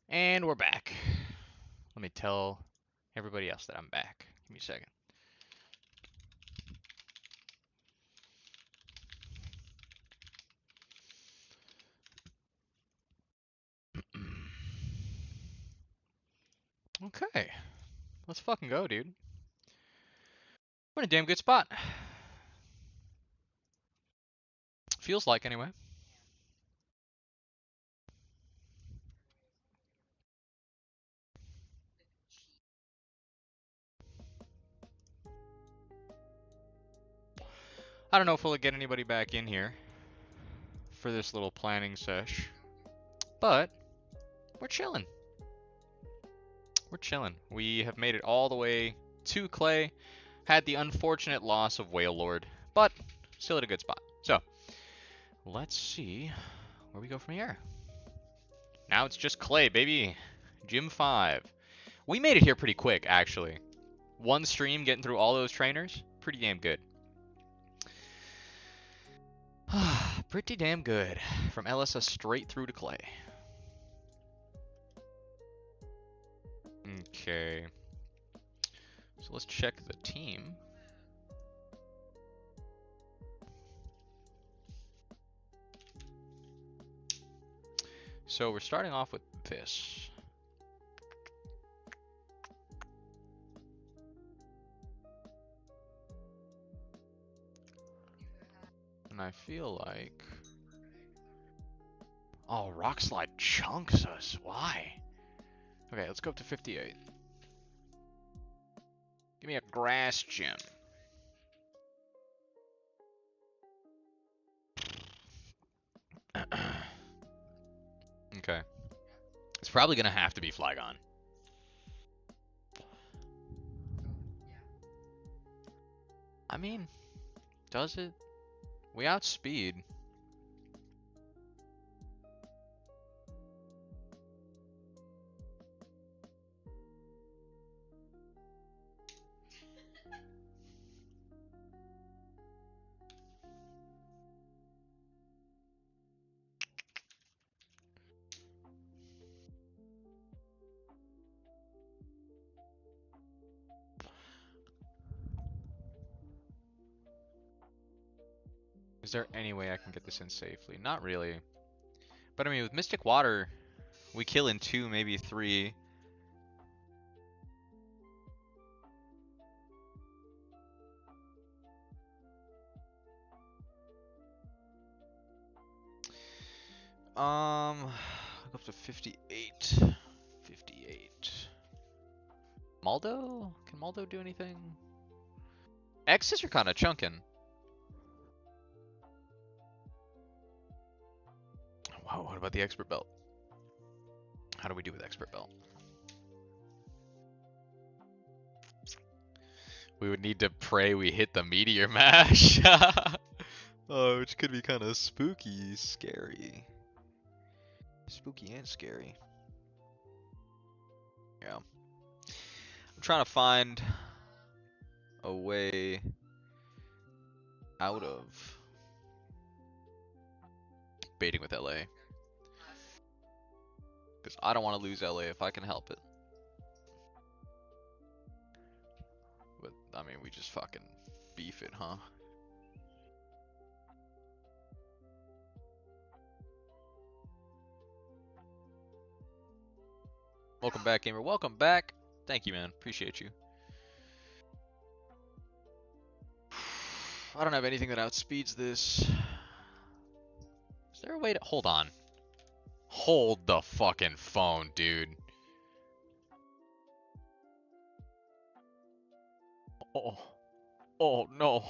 And we're back. Let me tell everybody else that I'm back. Give me a second. Okay, let's fucking go, dude. We're in a damn good spot. Feels like, anyway. I don't know if we'll get anybody back in here for this little planning sesh, but we're chilling. We're chilling. We have made it all the way to Clay. Had the unfortunate loss of Whale Lord, but still at a good spot. So, let's see where we go from here. Now it's just Clay, baby. Gym 5. We made it here pretty quick, actually. One stream getting through all those trainers, pretty damn good. Pretty damn good. From LSS straight through to Clay. Okay. So let's check the team. So we're starting off with this. And I feel like... Oh, Rock Slide chunks us. Why? Okay, let's go up to 58. Give me a grass gym. Okay. It's probably going to have to be Flygon. I mean, does it? We outspeed. Is there any way I can get this in safely? Not really. But I mean, with Mystic Water, we kill in 2, maybe 3. Up to 58. 58. Maldo? Can Maldo do anything? X's are kind of chunking. Wow, what about the Expert Belt? How do we do with Expert Belt? We would need to pray we hit the Meteor Mash. Oh, which could be kind of spooky, scary. Spooky and scary. Yeah. I'm trying to find a way out of baiting with LA. Because I don't want to lose LA if I can help it. But, I mean, we just fucking beef it, huh? Welcome back, gamer. Welcome back. Thank you, man. Appreciate you. I don't have anything that outspeeds this. Is there a way to... Hold on. Hold the fucking phone, dude. Oh. Oh, no.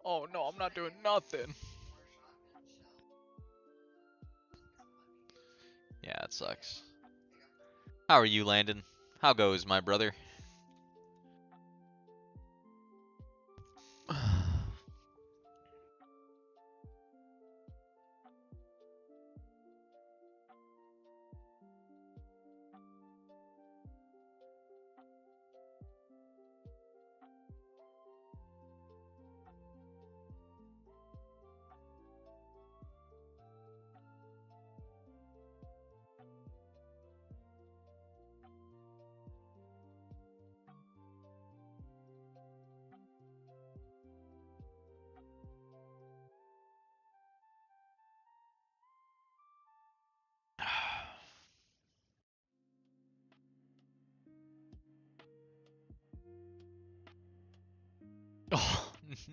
Oh, no, I'm not doing nothing. Yeah, it sucks. How are you, Landon? How goes, my brother?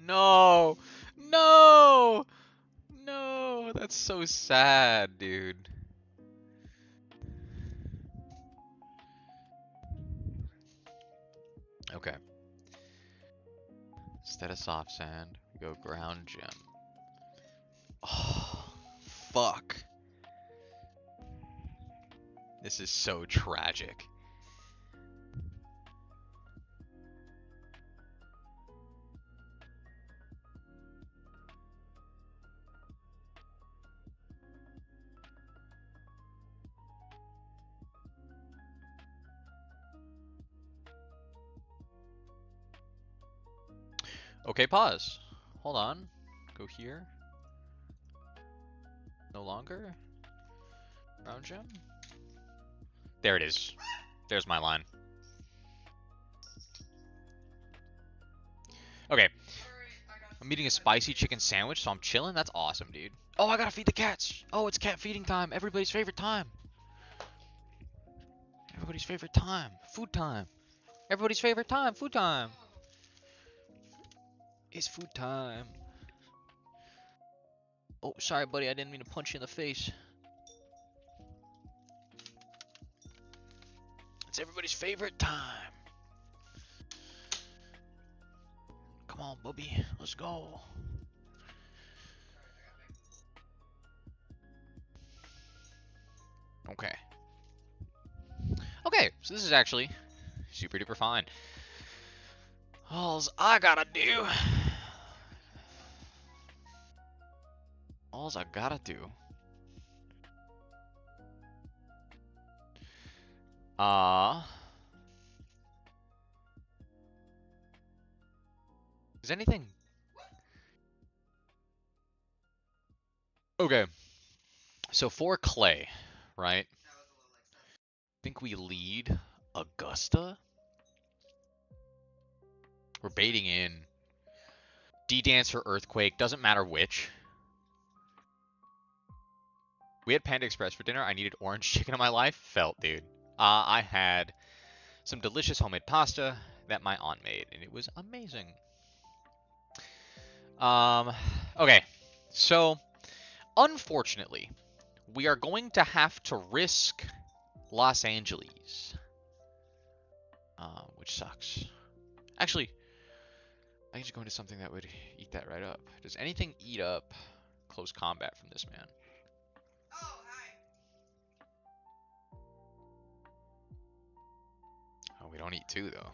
No! No! No! That's so sad, dude. Okay. Instead of soft sand, we go ground gem. Oh, fuck. This is so tragic. Okay, pause. Hold on. Go here. No longer. Ground gem. There it is. There's my line. Okay. I'm eating a spicy chicken sandwich, so I'm chilling. That's awesome, dude. Oh, I gotta feed the cats. Oh, it's cat feeding time. Everybody's favorite time. Everybody's favorite time. Food time. Everybody's favorite time. Food time. It's food time. Oh, sorry, buddy. I didn't mean to punch you in the face. It's everybody's favorite time. Come on, Bubby. Let's go. Okay. Okay, so this is actually super duper fine. Alls I gotta do. Alls I gotta do. Is anything? Okay. So for clay, right? I think we lead Augusta. We're baiting in. D-Dance or Earthquake, doesn't matter which. We had Panda Express for dinner. I needed orange chicken in my life. Felt, dude. I had some delicious homemade pasta that my aunt made, and it was amazing. Okay. So, unfortunately, we are going to have to risk Los Angeles. Which sucks. Actually, I can just go into something that would eat that right up. Does anything eat up close combat from this man? Oh, hi. Oh, we don't eat two, though.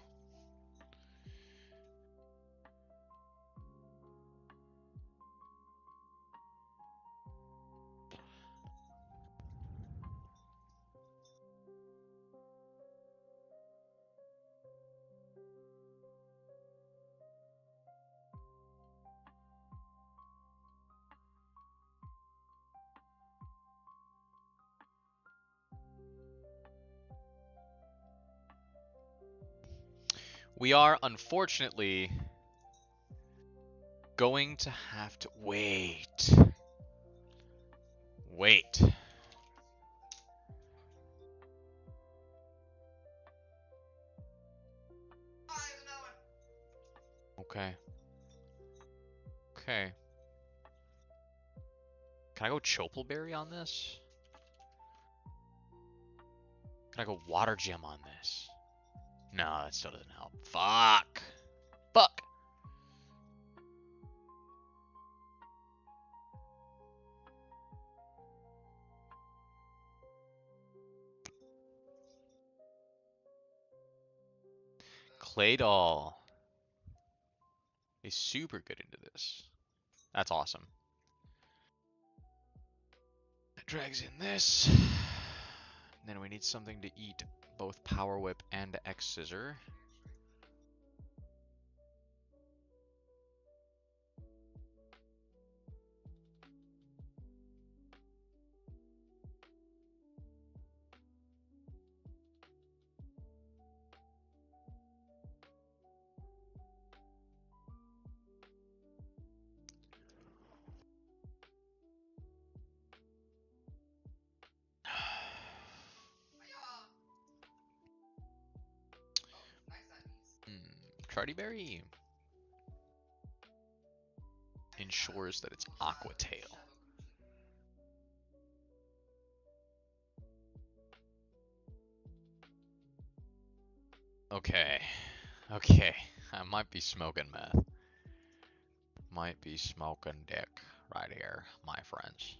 We are, unfortunately, going to have to wait. Wait. Oh, there's another one. Okay. Okay. Can I go Chopelberry on this? Can I go Water Gem on this? No, that still doesn't help. Fuck. Fuck. Claydol is super good into this. That's awesome. That drags in this. Then we need something to eat both Power Whip and X Scissor. Charty Berry. ensures that it's Aqua Tail. Okay. Okay. I might be smoking meth. Might be smoking dick right here, my friends.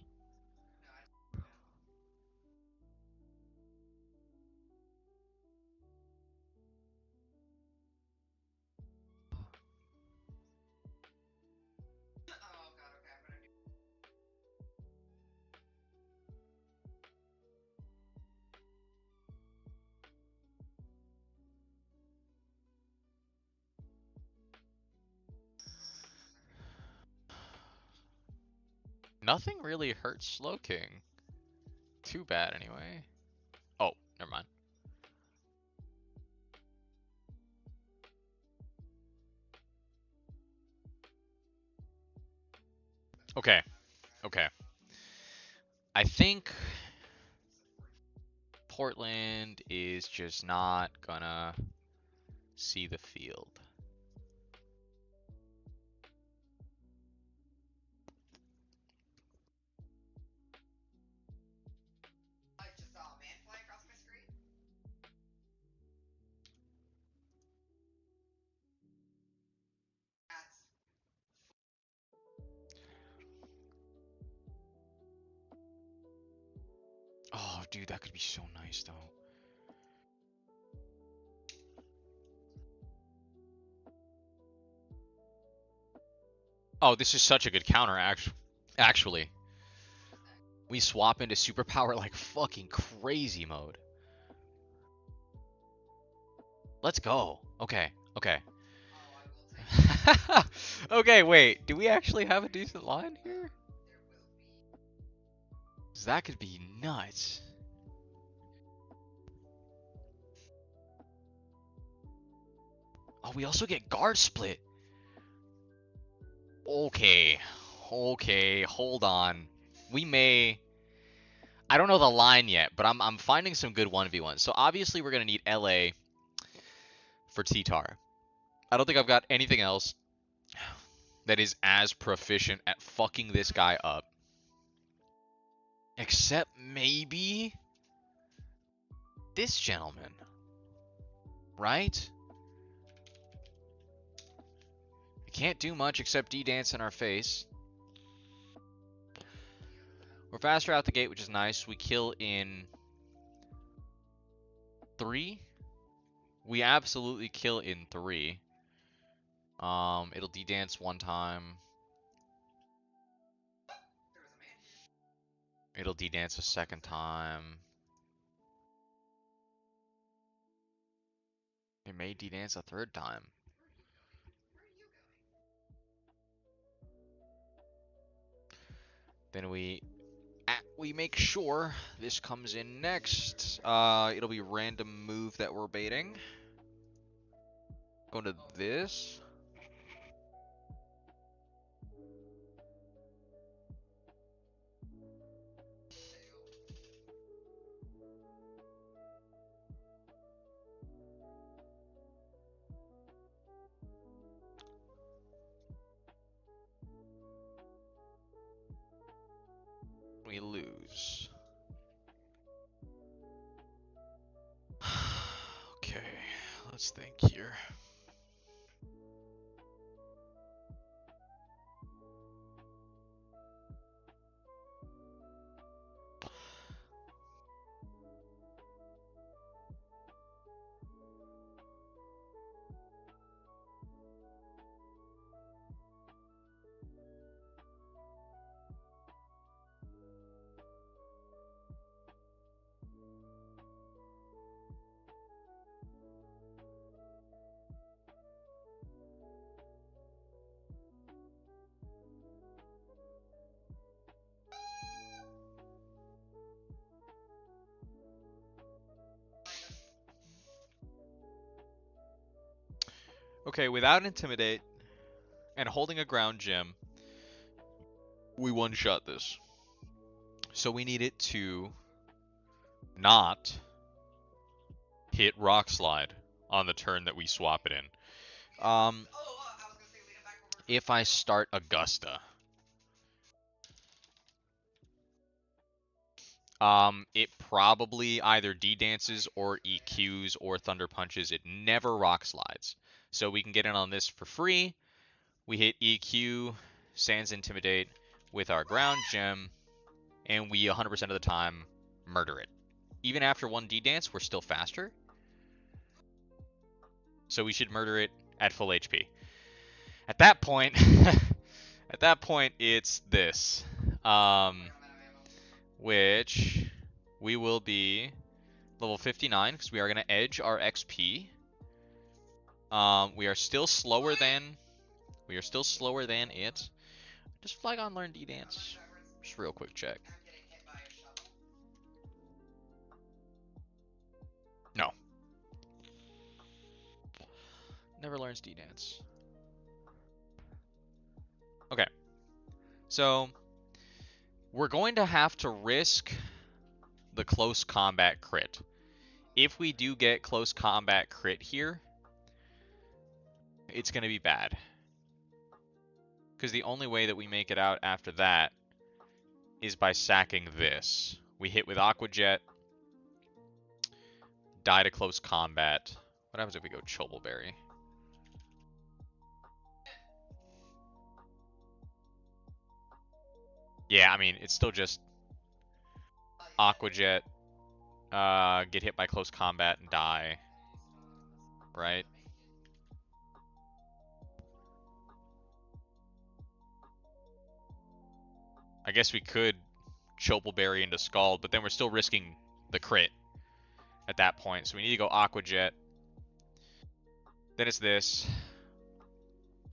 Oh god, okay, I'm gonna do. Nothing really hurts Slowking. Too bad anyway. Oh, never mind. Okay. Okay. I think Portland is just not gonna see the field. I just saw a man fly across my screen. That's Oh, dude, that could be so nice though. Oh, this is such a good counter, actually. We swap into superpower like fucking crazy mode. Let's go. Okay, okay. oh, I will take Okay, wait. Do we actually have a decent line here? there will be 'Cause that could be nuts. Oh, we also get guard split. Okay. Okay, hold on. We may... I don't know the line yet, but I'm finding some good 1v1s. So obviously we're going to need LA for T-Tar. I don't think I've got anything else that is as proficient at fucking this guy up. Except maybe this gentleman. Right? We can't do much except D-dance in our face. We're faster out the gate, which is nice. We kill in 3. We absolutely kill in 3. It'll D-dance one time. there was a man here. It'll D-dance a second time. It may D-dance a third time. Where are you going? Then we make sure this comes in next. It'll be random move that we're baiting. Going to this. We lose. Okay, let's think here. Okay, without Intimidate and holding a ground gem, we one-shot this. So we need it to not hit Rock Slide on the turn that we swap it in. I was gonna say lead him back over. If I start Augusta, It probably either D-dances or EQs or Thunder Punches. It never rock slides. So we can get in on this for free. We hit EQ, Sans Intimidate with our ground gem, and we 100% of the time murder it. Even after one D-dance, we're still faster. So we should murder it at full HP. At that point, it's this, which we will be level 59 because we are going to edge our XP. We are still slower than it. Just flag on learn D-dance. Just real quick check. No. Never learns D-dance. Okay. So we're going to have to risk the close combat crit. If we do get close combat crit here, it's going to be bad. Because the only way that we make it out after that is by sacking this. We hit with Aqua Jet, die to close combat. What happens if we go Chobbleberry? Yeah, I mean, it's still just Aqua Jet, get hit by close combat and die, right? I guess we could Chobbleberry into Scald, but then we're still risking the crit at that point. So we need to go Aqua Jet. Then it's this.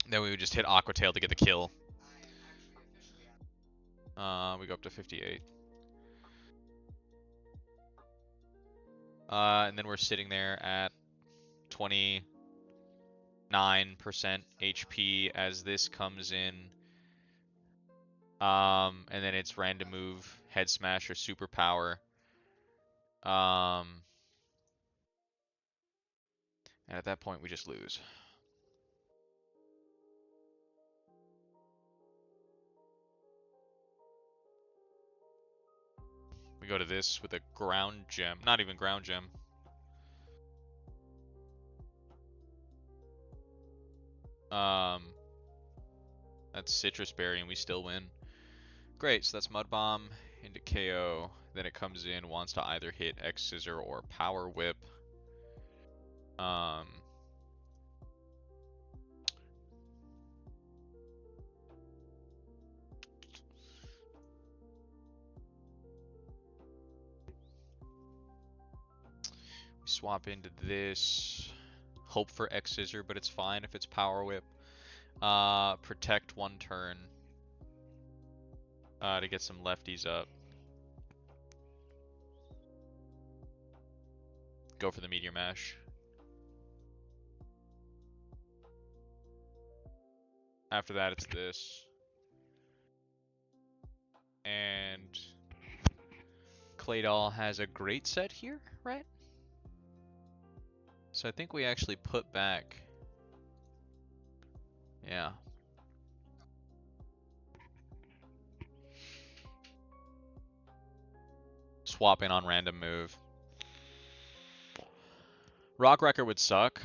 Then we would just hit Aqua Tail to get the kill. We go up to 58. And then we're sitting there at 29% HP as this comes in. And then it's random move, head smash, or superpower. And at that point, we just lose. We go to this with a ground gem. Not even ground gem. That's Citrus Berry, and we still win. Great, so that's Mud Bomb into KO. Then it comes in, wants to either hit X Scissor or Power Whip. We swap into this. Hope for X Scissor, but it's fine if it's Power Whip. Protect one turn to get some lefties up. Go for the Meteor Mash. After that, it's this. And Claydol has a great set here, right? So I think we actually put back. Yeah. Swap in on random move. Rock Wrecker would suck.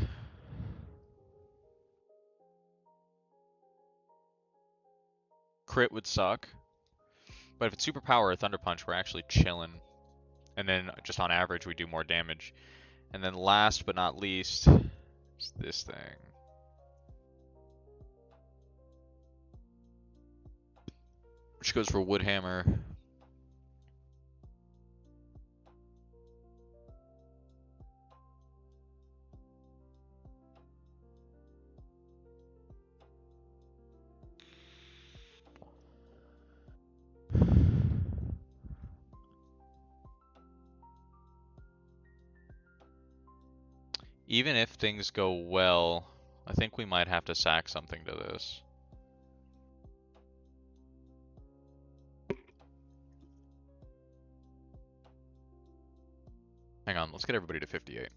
Crit would suck. But if it's Superpower or Thunder Punch, we're actually chilling. And then just on average, we do more damage. And then last but not least, is this thing. Which goes for Wood Hammer. Even if things go well, I think we might have to sack something to this. Hang on, let's get everybody to 58.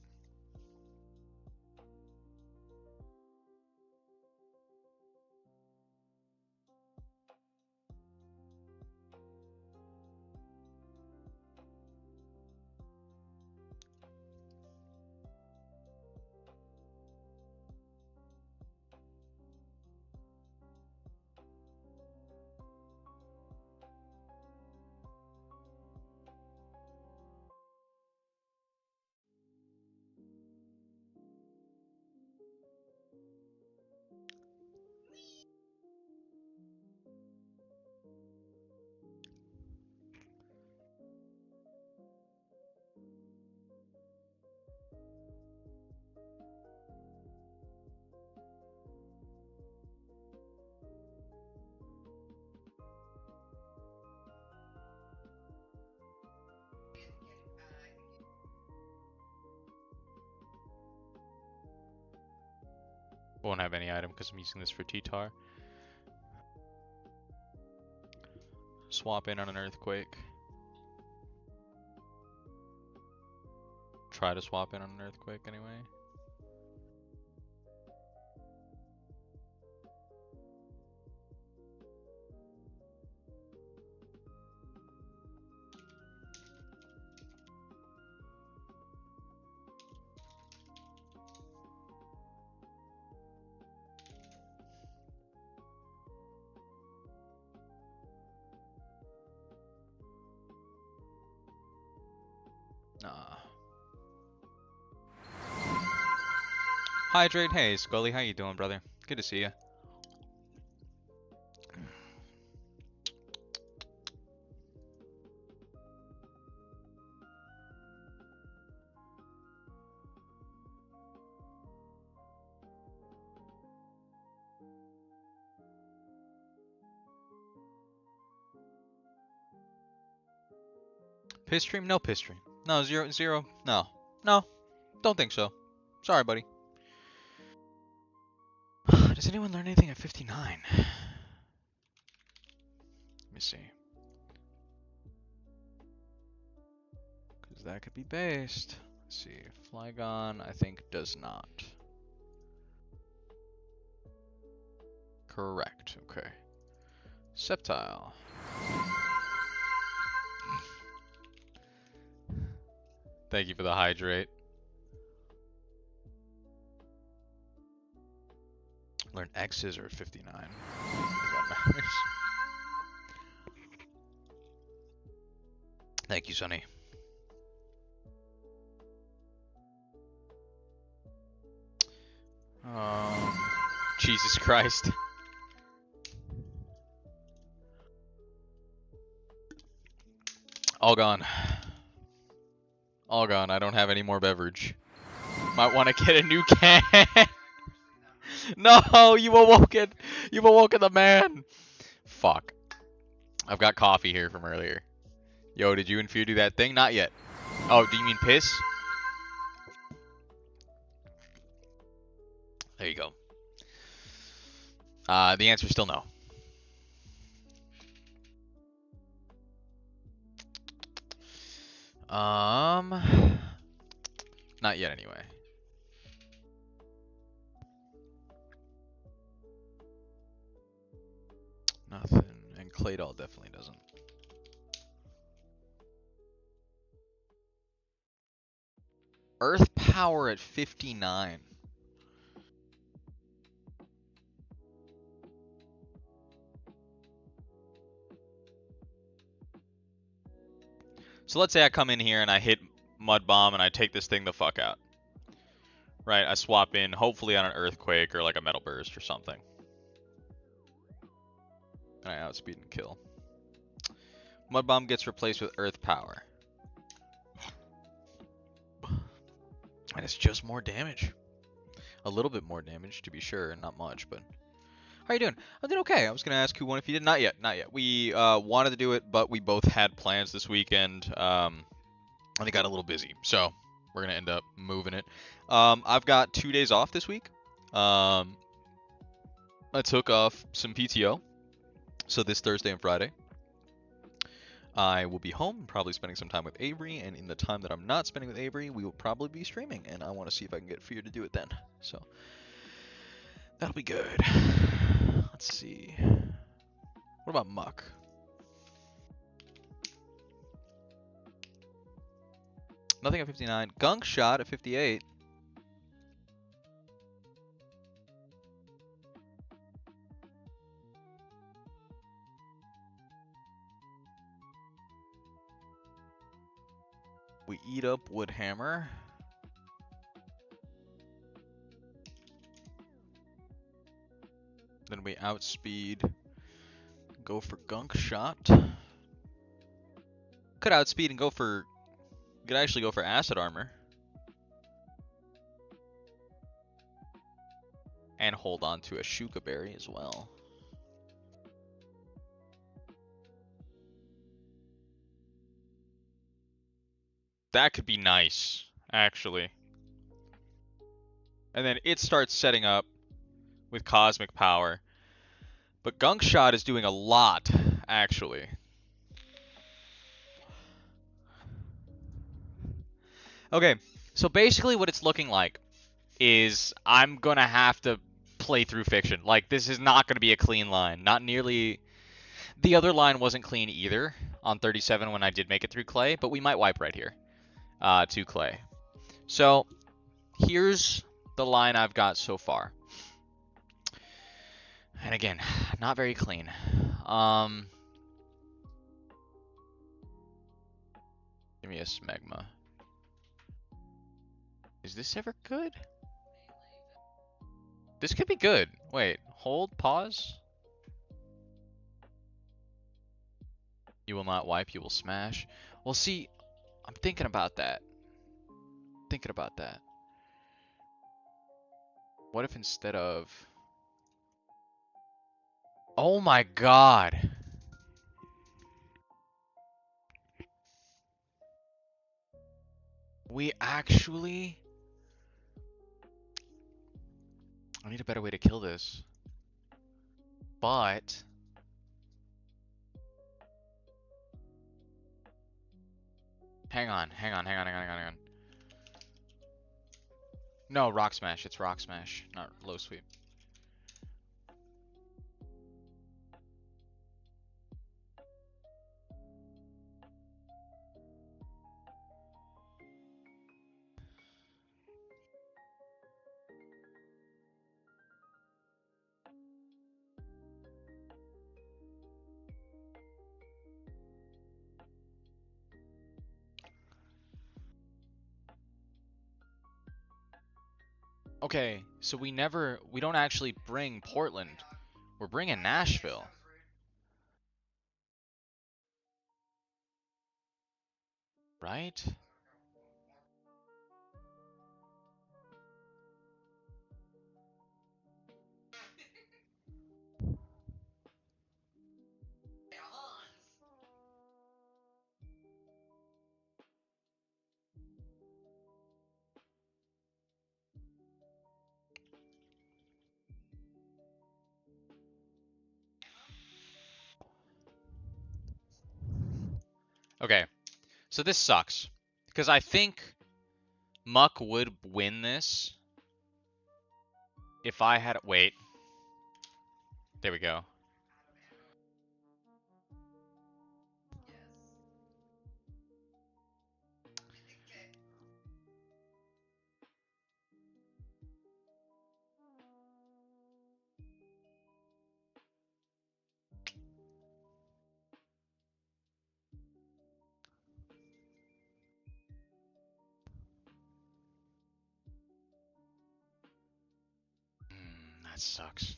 Won't have any item because I'm using this for T-Tar. Swap in on an Earthquake. Try to swap in on an Earthquake anyway. Nah. Hydrate, hey Scully, how you doing, brother? Good to see you. Piss stream? No piss stream. No, zero. No. No. Don't think so. Sorry, buddy. Does anyone learn anything at 59? Let me see. Because that could be based. Let's see. Flygon, I think, does not. Correct. Okay. Sceptile. Thank you for the hydrate. Learn X's are 59. That matters. Thank you, Sonny. Jesus Christ. All gone. All gone. I don't have any more beverage. Might want to get a new can. No, you've awoken the man. Fuck. I've got coffee here from earlier. Yo, did you and Fear do that thing? Not yet. Oh, do you mean piss? There you go. The answer is still no. Not yet anyway. Nothing. And Claydol definitely doesn't. Earth power at 59. So let's say I come in here and I hit Mud Bomb and I take this thing the fuck out. Right, I swap in, hopefully on an Earthquake or like a Metal Burst or something. And I outspeed and kill. Mud Bomb gets replaced with Earth Power. And it's just more damage. A little bit more damage, to be sure, not much, but... How you doing? I'm doing okay. I was going to ask who won if you did. Not yet, not yet. We wanted to do it, but we both had plans this weekend. And it got a little busy, so we're going to end up moving it. I've got 2 days off this week. I took off some PTO, so this Thursday and Friday. I will be home, probably spending some time with Avery, and in the time that I'm not spending with Avery, we will probably be streaming, and I want to see if I can get Fear to do it then. So, that'll be good. Let's see. What about Muck? Nothing at 59. Gunk Shot at 58. We eat up Woodhammer. Then we outspeed. Go for Gunk Shot. Could outspeed and go for... Could actually go for Acid Armor. And hold on to a Shuka Berry as well. That could be nice, actually. And then it starts setting up with cosmic power. But Gunk Shot is doing a lot, actually. Okay, so basically what it's looking like is I'm going to have to play through Fiction. Like, this is not going to be a clean line. Not nearly... The other line wasn't clean either on 37 when I did make it through Clay, but we might wipe right here to Clay. So, here's the line I've got so far. And again, not very clean. Give me a Smegma. Is this ever good? This could be good. Wait, hold, pause. You will not wipe, you will smash. Well, see, I'm thinking about that. Thinking about that. What if instead of... Oh my god! We actually... I need a better way to kill this. But... Hang on. No, Rock Smash. It's Rock Smash, not Low Sweep. Okay, so we don't actually bring Portland. We're bringing Nashville. Right? Okay, so this sucks. Because I think Muck would win this if I had... Wait. There we go. That sucks.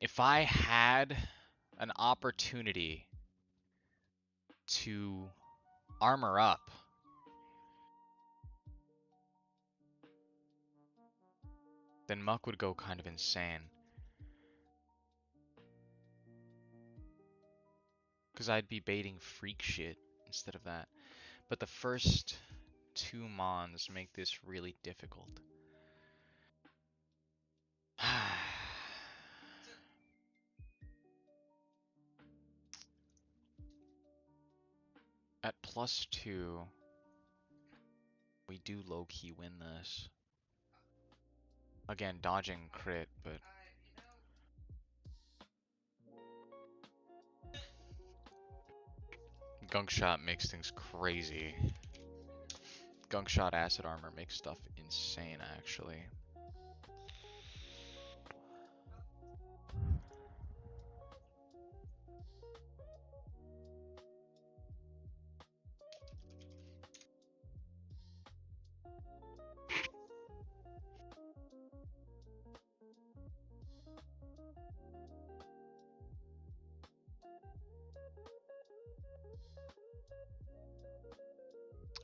If I had an opportunity to armor up, then Muck would go kind of insane. Because I'd be baiting freak shit instead of that. But the first two Mons make this really difficult. At +2, we do low-key win this. Again, dodging crit, but... Gunk Shot makes things crazy. Gunk Shot Acid Armor makes stuff insane, actually.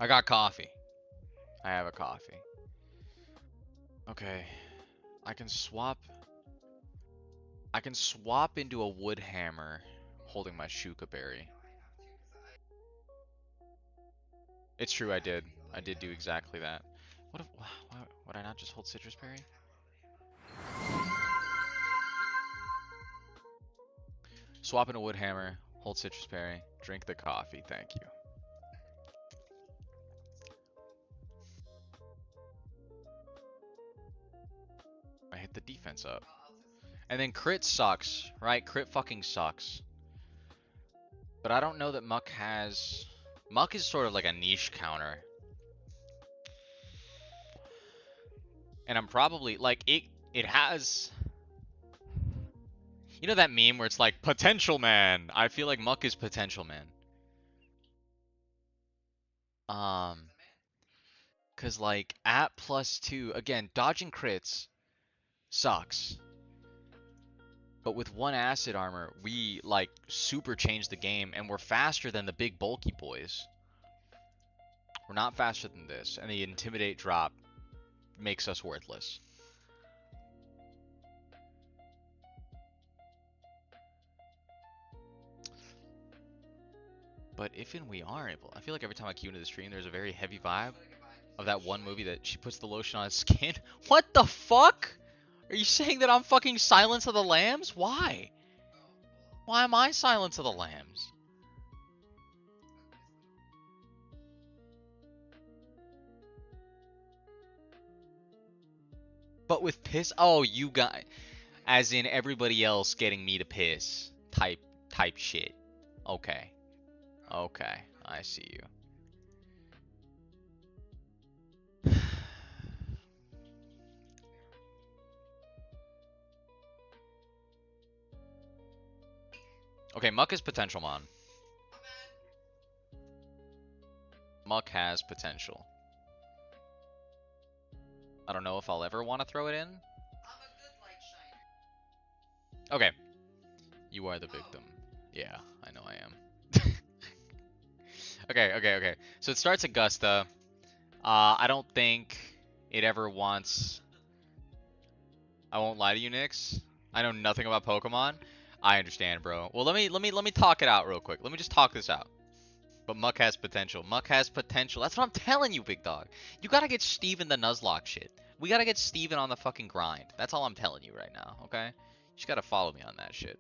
I got coffee. I have a coffee. Okay. I can swap into a wood hammer holding my Shuka Berry. It's true, I did. I did do exactly that. What if, would I not just hold Citrus Berry? Swap in a wood hammer. Hold citrus berry. Drink the coffee. Thank you. I hit the defense up. And then crit sucks, right? Crit fucking sucks. But I don't know that Muck has... Muck is sort of like a niche counter. And I'm probably, like, it has... You know that meme where it's like, Potential Man? I feel like Muck is Potential Man. Cause like, at +2, again, dodging crits sucks. But with 1 acid armor, we, like, super changed the game, and we're faster than the big bulky boys. We're not faster than this, and the Intimidate drop makes us worthless. But if and we are able, I feel like every time I cue into the stream, there's a very heavy vibe of that one movie that she puts the lotion on his skin. What the fuck? Are you saying that I'm fucking Silence of the Lambs? Why? Why am I Silence of the Lambs? But with piss? Oh, you got... As in everybody else getting me to piss. Type shit. Okay. Okay. I see you. Okay, Muck is potential, Mon. Muck has potential. I don't know if I'll ever want to throw it in. Okay. You are the victim. Yeah, I know I am. Okay. So it starts Augusta. I don't think it ever wants... I won't lie to you, Nyx. I know nothing about Pokemon. I understand, bro. Well, let me talk it out real quick. Let me just talk this out. But Muck has potential. Muck has potential. That's what I'm telling you, big dog. You gotta get Steven the Nuzlocke shit. We gotta get Steven on the fucking grind. That's all I'm telling you right now, okay? You just gotta follow me on that shit.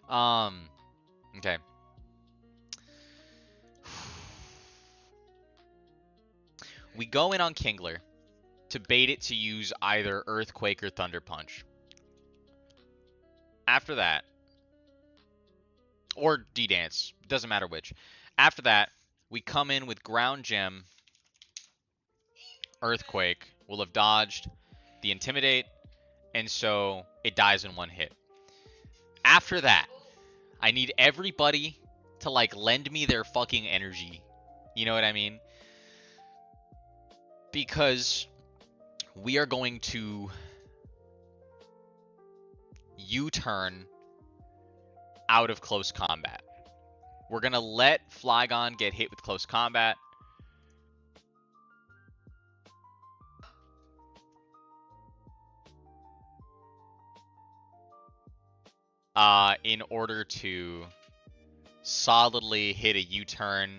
Okay. We go in on Kingler to bait it to use either Earthquake or Thunder Punch. After that, or D-Dance, doesn't matter which. After that, we come in with Ground Gem, Earthquake. We'll have dodged the Intimidate, and so it dies in 1 hit. After that, I need everybody to, like, lend me their fucking energy. You know what I mean? Because we are going to U-turn out of close combat. We're going to let Flygon get hit with close combat. In order to solidly hit a U-turn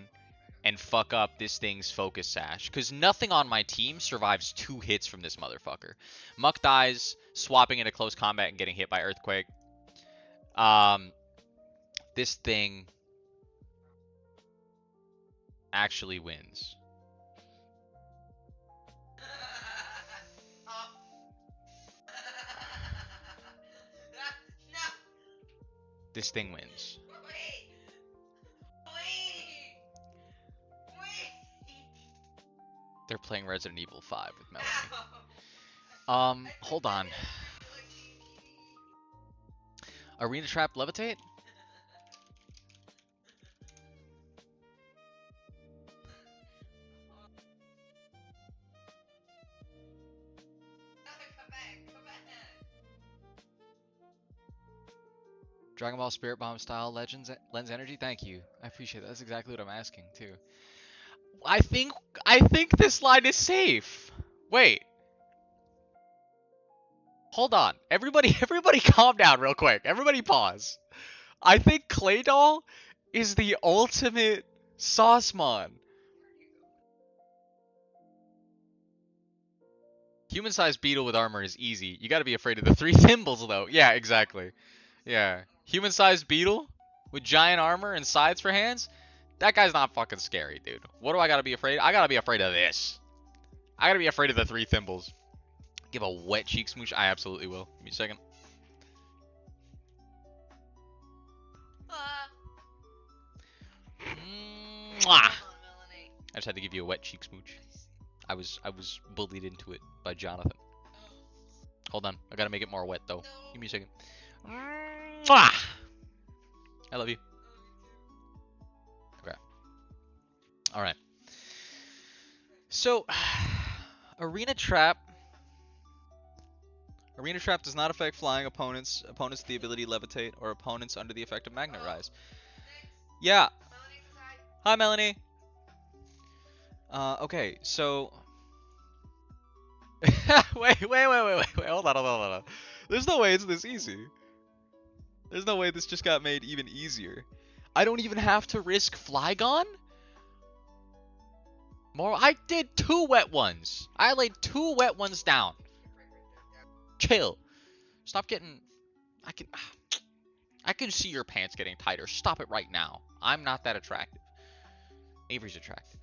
and fuck up this thing's Focus Sash. Because nothing on my team survives 2 hits from this motherfucker. Muck dies, swapping into close combat and getting hit by Earthquake. This thing actually wins. This thing wins. They're playing Resident Evil 5 with Melanie. Hold on. Arena Trap Levitate? Dragon Ball Spirit Bomb style lens energy? Thank you. I appreciate that. That's exactly what I'm asking too. I think this line is safe. Wait. Hold on. Everybody calm down real quick. Everybody pause. I think Claydol is the ultimate Saucemon. Human-sized beetle with armor is easy. You gotta be afraid of the 3 thimbles though. Yeah, exactly. Yeah. Human-sized beetle with giant armor and sides for hands? That guy's not fucking scary, dude. What do I gotta be afraid of? I gotta be afraid of this. I gotta be afraid of the 3 thimbles. Give a wet cheek smooch? I absolutely will. Give me a second. Mwah! I just had to give you a wet cheek smooch. I was bullied into it by Jonathan. Hold on. I gotta make it more wet, though. Give me a second. Mwah! I love you. Okay. Alright. So, Arena Trap. Arena Trap does not affect flying opponents, opponents with the ability to levitate, or opponents under the effect of Magnet Rise. Yeah. Hi, Melanie. Okay, so... wait, hold on. There's no way it's this easy. There's no way this just got made even easier. I don't even have to risk Flygon? More, I did 2 wet ones. I laid 2 wet ones down. Chill. Stop getting... I can see your pants getting tighter. Stop it right now. I'm not that attractive. Avery's attractive.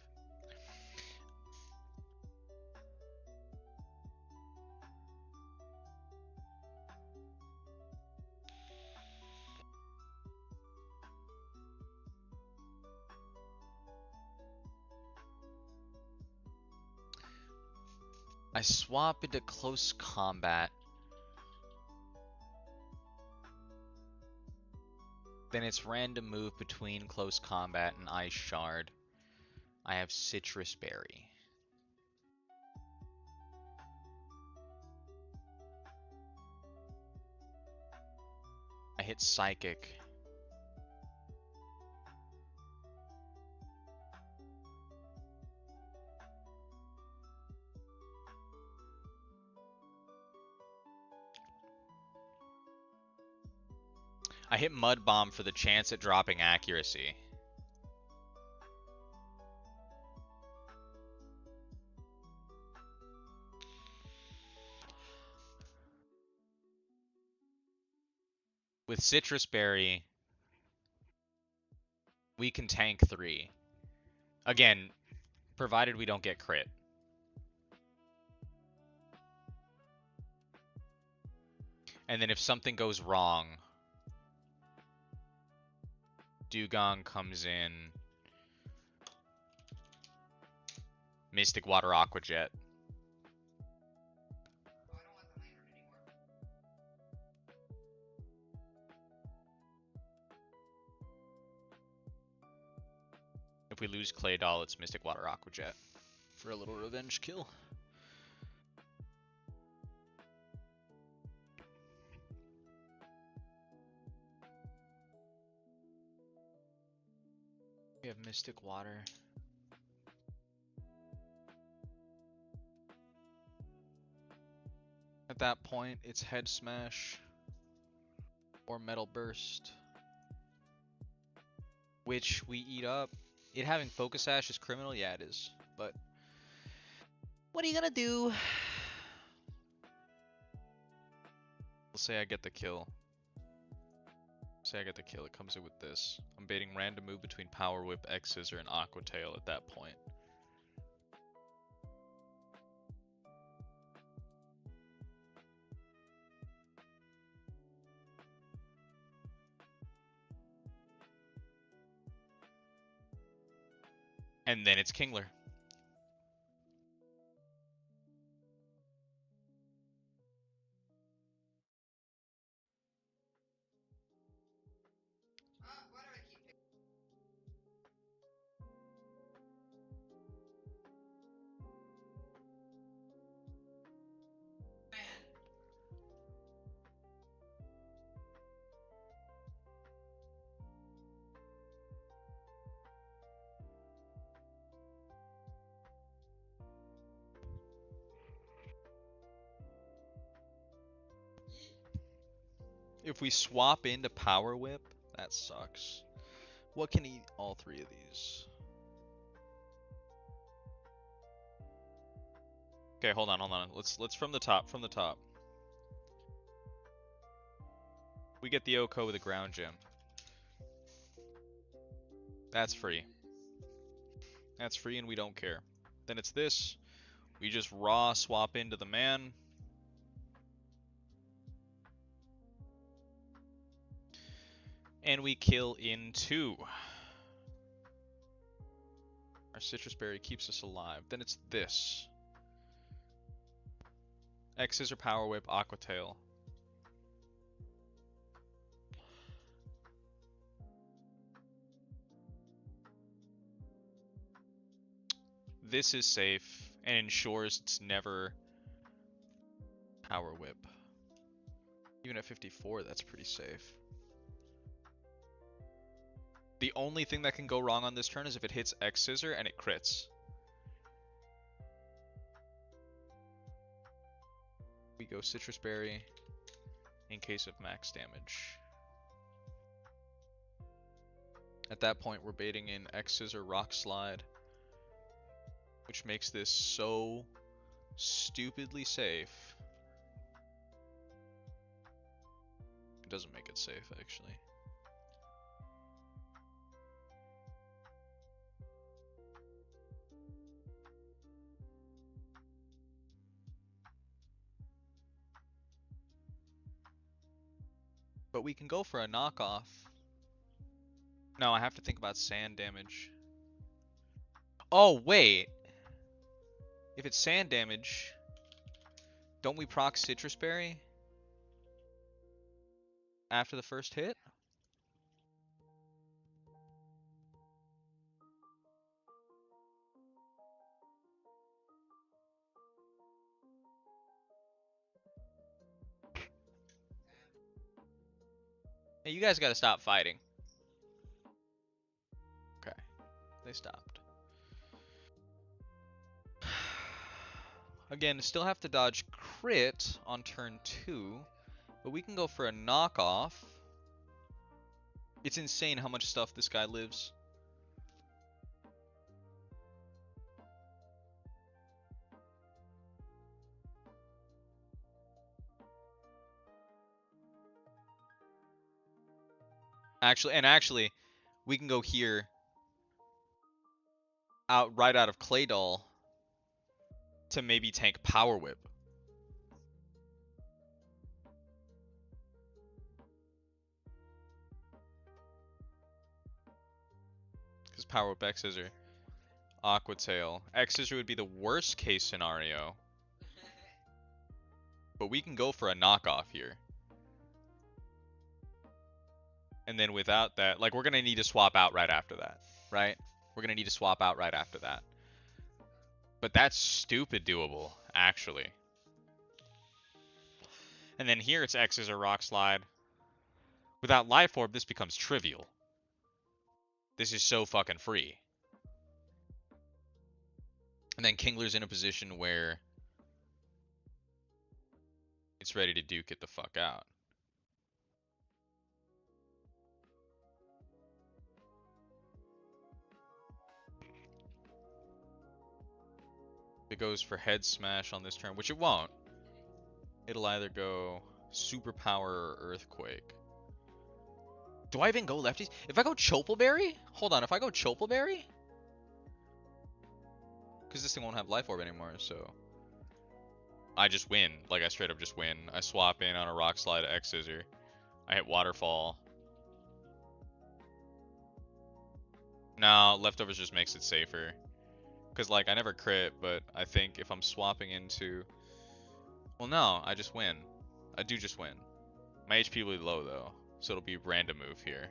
I swap into close combat. Then it's random move between close combat and Ice Shard. I have Citrus Berry. I hit Psychic. I hit Mud Bomb for the chance at dropping accuracy. With Citrus Berry, we can tank 3. Again, provided we don't get crit. And then if something goes wrong, Dugong comes in. Mystic Water Aqua Jet. If we lose Clay Doll, it's Mystic Water Aqua Jet for a little revenge kill. We have Mystic Water. At that point, it's Head Smash or Metal Burst, which we eat up. It having Focus Sash is criminal? Yeah, it is. But what are you gonna do? Let's say I get the kill. Say I get the kill. It comes in with this. I'm baiting random move between Power Whip, X Scissor, and Aqua Tail at that point. And then it's Kingler. If we swap into Power Whip, that sucks. What can eat all 3 of these? Okay, hold on. Let's from the top. We get the Oko with a ground gem. That's free. That's free and we don't care. Then it's this. We just raw swap into the man. And we kill in 2. Our citrus berry keeps us alive. Then it's this. X Scissor, Power Whip, Aqua Tail. This is safe and ensures it's never Power Whip. Even at 54, that's pretty safe. The only thing that can go wrong on this turn is if it hits X Scissor and it crits. We go Citrus Berry in case of max damage. At that point, we're baiting in X Scissor, Rock Slide, which makes this so stupidly safe. It doesn't make it safe, actually. But we can go for a knockoff. No, I have to think about sand damage. Oh, wait. If it's sand damage, don't we proc Citrus Berry after the first hit? Hey, you guys gotta stop fighting. Okay, they stopped. Again, still have to dodge crit on turn 2, but we can go for a knockoff. It's insane how much stuff this guy lives. Actually, we can go here, right out of Clay Doll, to maybe tank Power Whip. Because Power Whip X Scissor, Aqua Tail. X Scissor would be the worst case scenario. But we can go for a knockoff here. And then without that, like, we're going to need to swap out right after that, right? We're going to need to swap out right after that. But that's stupid doable, actually. And then here it's X Scissor, Rock Slide. Without Life Orb, this becomes trivial. This is so fucking free. And then Kingler's in a position where it's ready to duke it the fuck out. If it goes for Head Smash on this turn, which it won't, it'll either go Superpower or Earthquake. Do I even go lefties? If I go Choppleberry? Hold on, if I go Choppleberry? Because this thing won't have Life Orb anymore, so I just win. Like, I straight up just win. I swap in on a Rock Slide X Scissor. I hit Waterfall. No, Leftovers just makes it safer. Because, like, I never crit, but I think if I'm swapping into... Well, no, I just win. I do just win. My HP will be low, though, so it'll be random move here.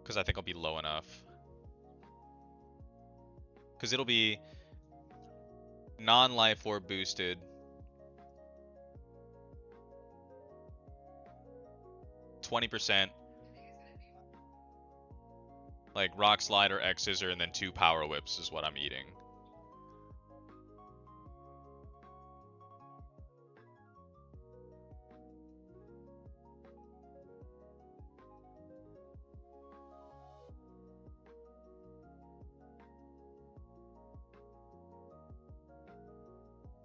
Because I think I'll be low enough. Because it'll be non-life orb boosted. %, like Rock Slide or X Scissor, and then 2 Power Whips is what I'm eating.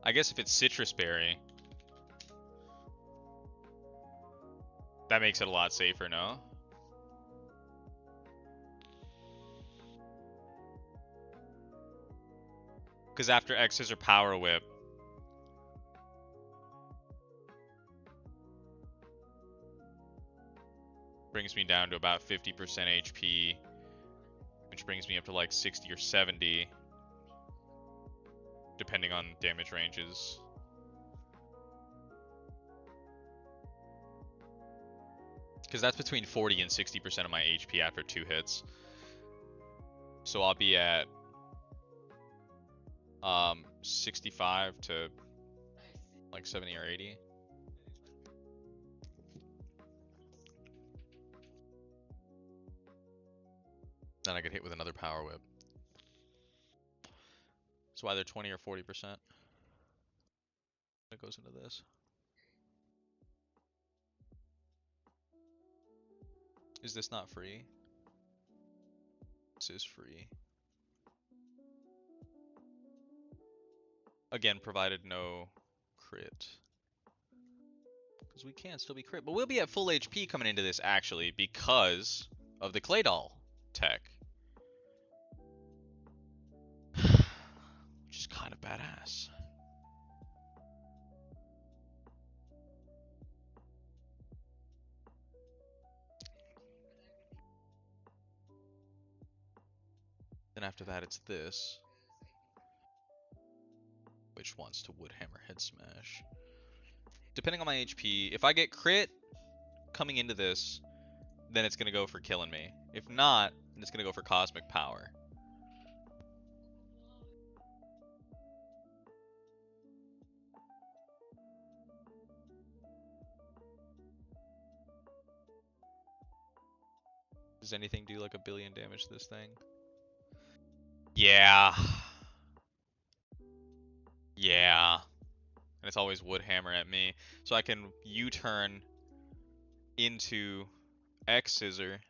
I guess if it's citrus berry, that makes it a lot safer, no? Because after X's or Power Whip, brings me down to about 50% HP, which brings me up to like 60 or 70, depending on damage ranges. Because that's between 40 and 60% of my HP after 2 hits. So I'll be at 65 to like 70 or 80. Then I get hit with another Power Whip. That's why they're 20 or 40%. It goes into this. Is this not free? This is free. Again, provided no crit. Because we can still be crit. But we'll be at full HP coming into this, actually, because of the Clay Doll tech. Which is kind of badass. Then after that, it's this, which wants to Woodhammer Head Smash. Depending on my HP, if I get crit coming into this, then it's going to go for killing me. If not, then it's going to go for Cosmic Power. Does anything do like 1 billion damage to this thing? Yeah. Yeah. And it's always Woodhammer at me. So I can U-turn into X-Scissor.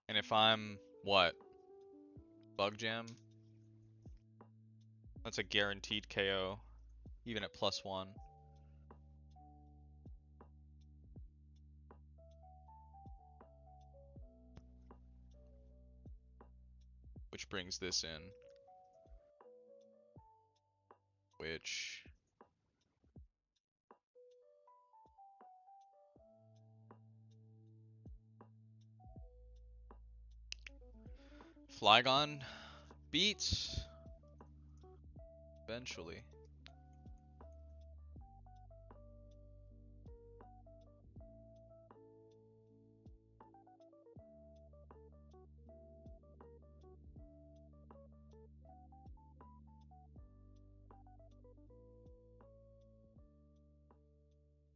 And if I'm, what? Bug Gem? That's a guaranteed KO. Even at +1. Which brings this in. Which... Flygon beats. Eventually.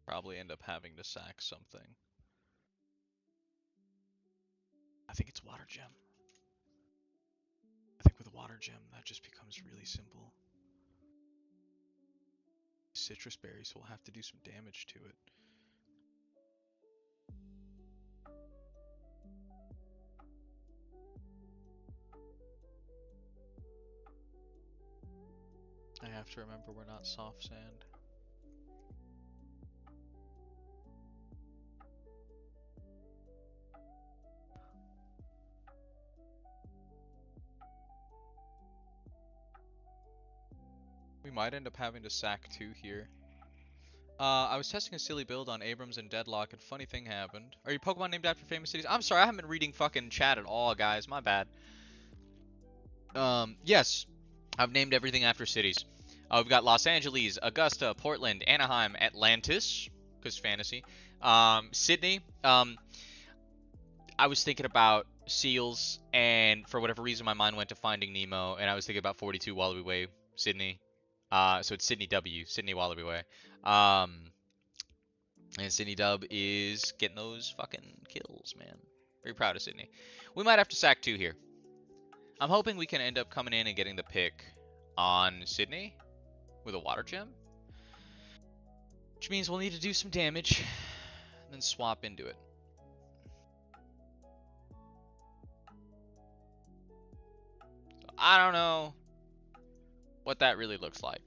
Probably end up having to sack something. I think it's Water Gem. I think with Water Gem, that just becomes really simple. Citrus Berries will have to do some damage to it. I have to remember we're not soft sand. We might end up having to sack 2 here. I was testing a silly build on Abrams and Deadlock, and funny thing happened. Are your Pokemon named after famous cities? I'm sorry, I haven't been reading fucking chat at all, guys. My bad. Yes. I've named everything after cities. We've got Los Angeles, Augusta, Portland, Anaheim, Atlantis, because fantasy. Sydney. I was thinking about seals, and for whatever reason, my mind went to Finding Nemo, and I was thinking about 42 Wallaby Way, Sydney. So it's Sydney W, Sydney Wallaby Way. And Sydney Dub is getting those fucking kills, man. Very proud of Sydney. We might have to sack 2 here. I'm hoping we can end up coming in and getting the pick on Sydney with a Water Gem. Which means we'll need to do some damage, and then swap into it. I don't know what that really looks like.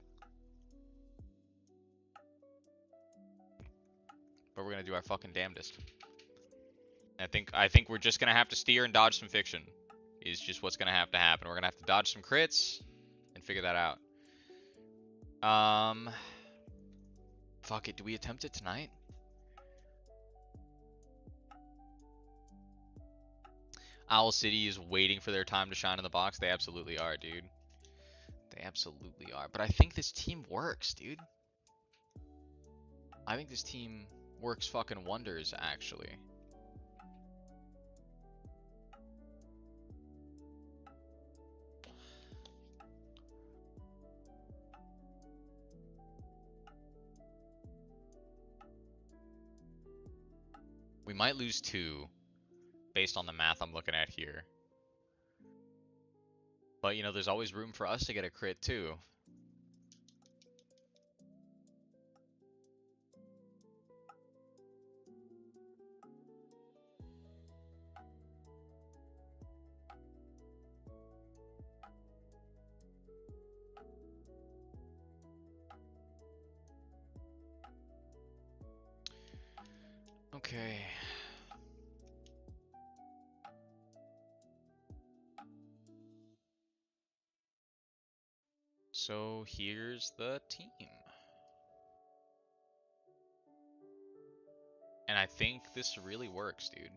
But we're gonna do our fucking damnedest. I think we're just gonna have to steer and dodge some fiction. Is just what's gonna have to happen. We're gonna have to dodge some crits and figure that out. Fuck it. Do we attempt it tonight? Owl City is waiting for their time to shine in the box. They absolutely are, dude. They absolutely are. But I think this team works, dude. I think this team works fucking wonders, actually. We might lose 2 based on the math I'm looking at here. But, you know, there's always room for us to get a crit, too. Okay. So here's the team. And I think this really works, dude.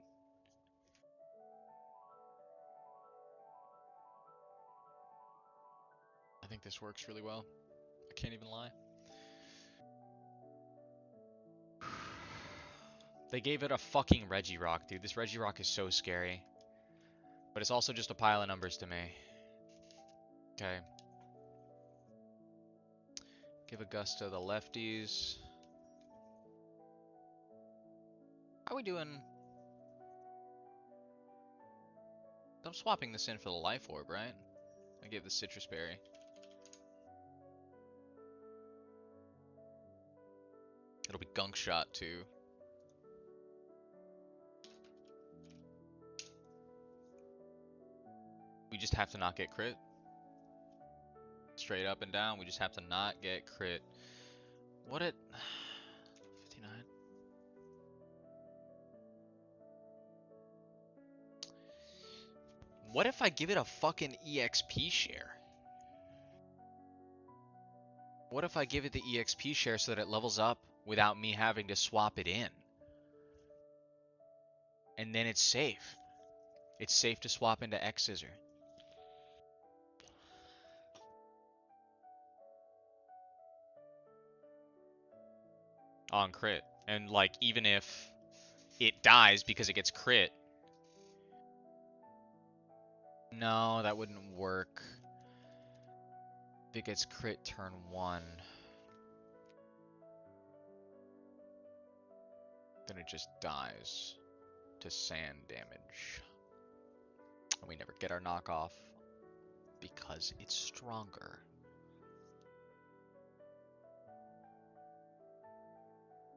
I think this works really well. I can't even lie. They gave it a fucking Regirock, dude. This Regirock is so scary. But it's also just a pile of numbers to me. Okay. Give a gust to the lefties. How are we doing? I'm swapping this in for the Life Orb, right? I gave the Citrus Berry. It'll be Gunk Shot, too. We just have to not get crit. Straight up and down, we just have to not get crit. What it... 59. What if I give it a fucking EXP share? What if I give it the EXP share so that it levels up without me having to swap it in? And then it's safe. It's safe to swap into X Scissor. On crit. And like, even if it dies because it gets crit. No, that wouldn't work. If it gets crit turn 1. Then it just dies to sand damage. And we never get our knockoff because it's stronger.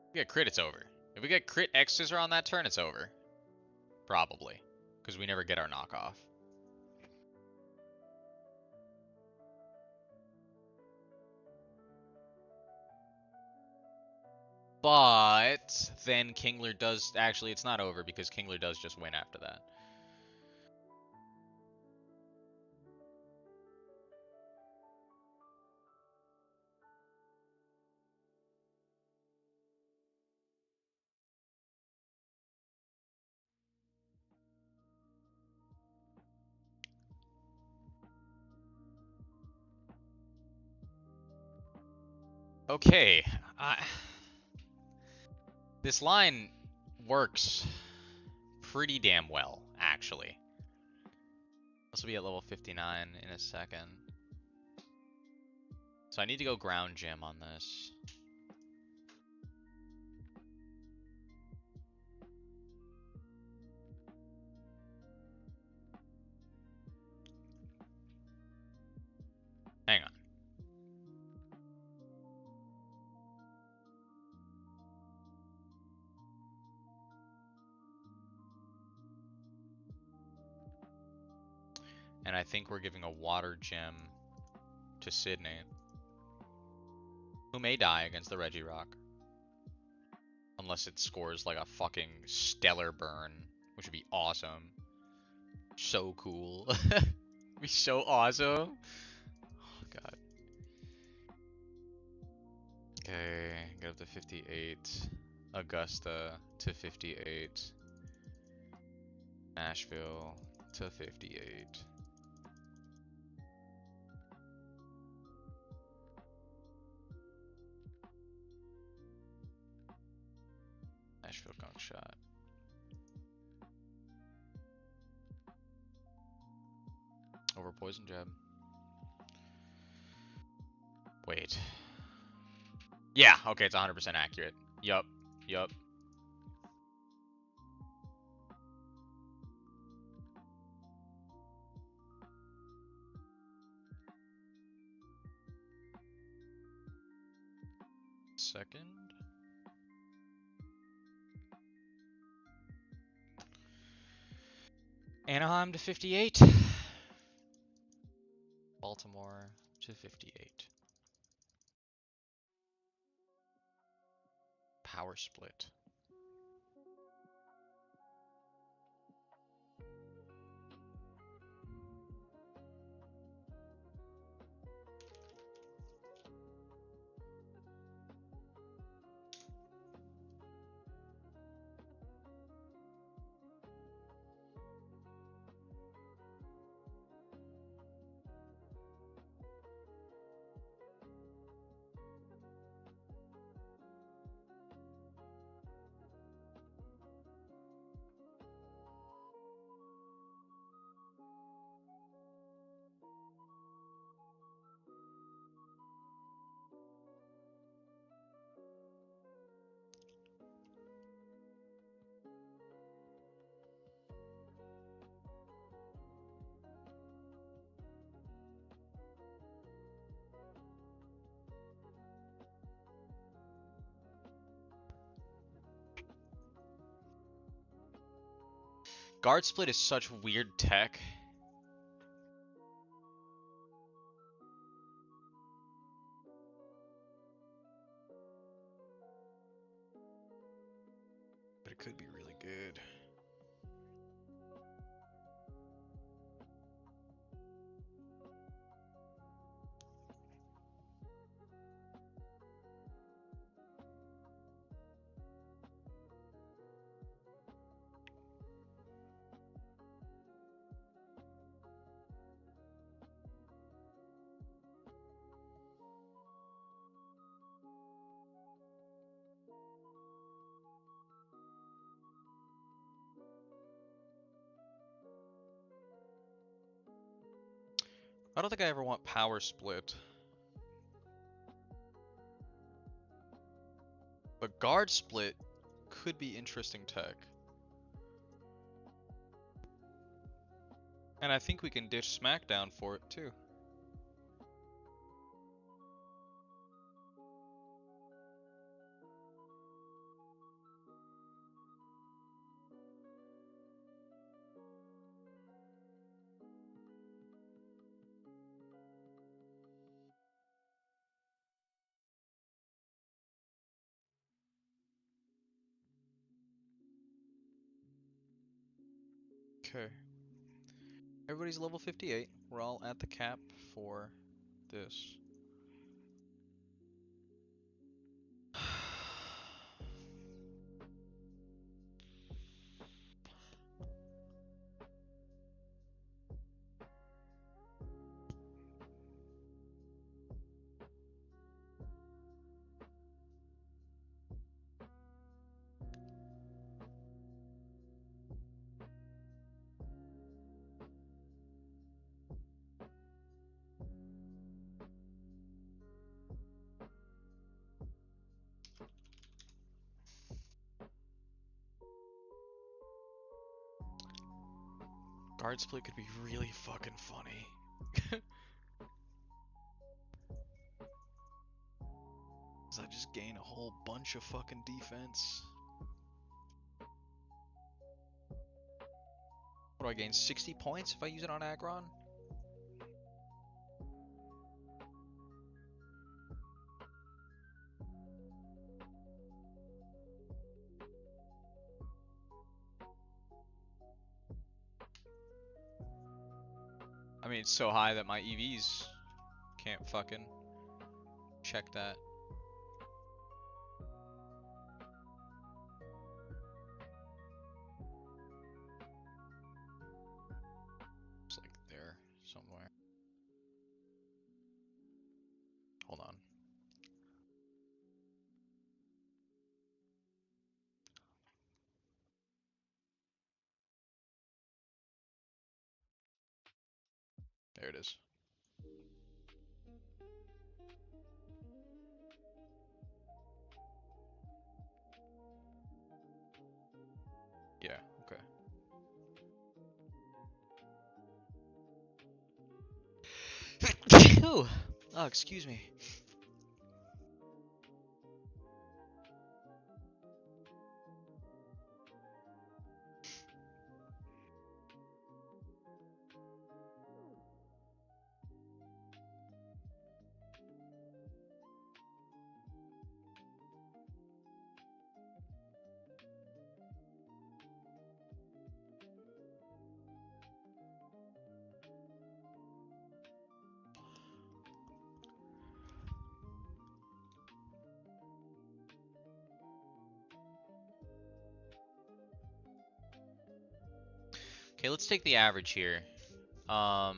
If we get crit, it's over. If we get crit X Scissor on that turn, it's over. Probably. Because we never get our knockoff. But then Kingler does... Actually, it's not over because Kingler does just win after that. Okay. This line works pretty damn well, actually. This will be at level 59 in a second. So I need to go ground gym on this. Hang on. And I think we're giving a water gem to Sydney, who may die against the Regirock. Unless it scores like a fucking stellar burn, which would be awesome. So cool. Be so awesome. Oh god. Okay, get up to 58. Augusta to 58. Nashville to 58. Nashville gunk shot. Over poison jab. Wait. Yeah, okay, it's 100% accurate. Yup, yup. Second. Anaheim to 58. Baltimore to 58. Power split. Guard split is such weird tech. But it could be really good. I don't think I ever want power split. But guard split could be interesting tech. And I think we can ditch SmackDown for it too. Okay. Everybody's level 58. We're all at the cap for this. Guard split could be really fucking funny. Cause I just gain a whole bunch of fucking defense. What do I gain? 60 points if I use it on Aggron? mean, it's so high that my EVs can't fucking check that. It's like there somewhere. Hold on. There it is. Yeah, okay. Oh, excuse me. Okay, let's take the average here. If I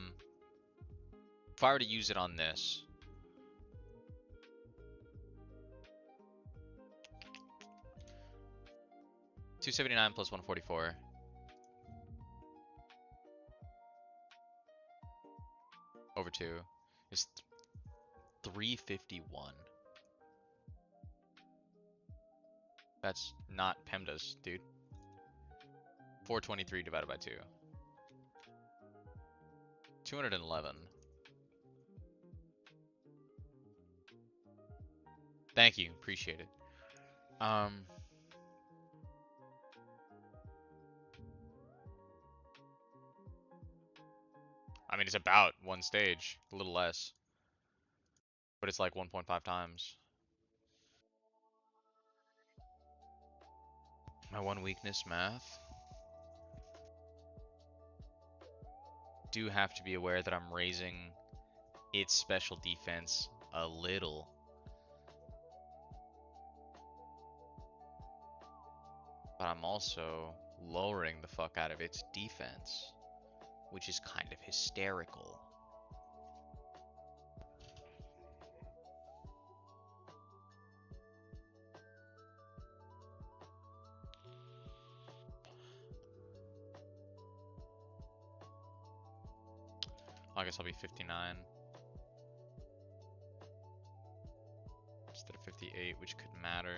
were to use it on this. $279 plus 144. Over 2 is 351. That's not PEMDAS, dude. 423 divided by 2. 211. Thank you, appreciate it. I mean, it's about one stage, a little less. But it's like 1.5 times. My one weakness, math. Do have to be aware that I'm raising its special defense a little. But I'm also lowering the fuck out of its defense, which is kind of hysterical. I guess I'll be 59 instead of 58, which could matter.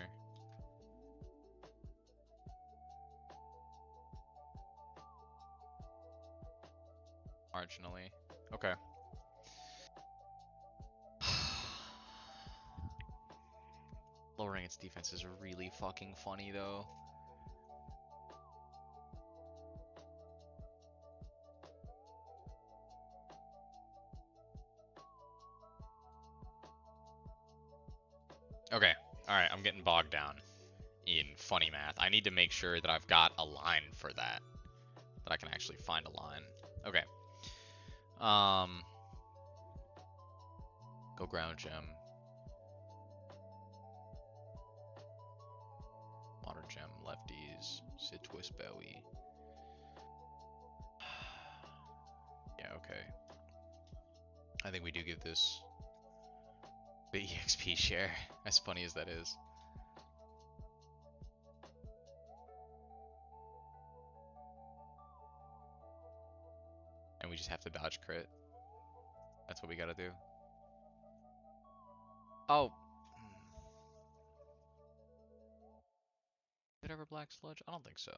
Marginally. Okay. Lowering its defense is really fucking funny, though. Okay, alright, I'm getting bogged down in funny math. I need to make sure that I've got a line for that. That I can actually find a line. Okay. Go ground gem. Water gem, lefties, sit twist bowie. Yeah, okay. I think we do give this the EXP share, as funny as that is. And we just have to dodge crit. That's what we gotta do. Oh. Did it ever black sludge? I don't think so.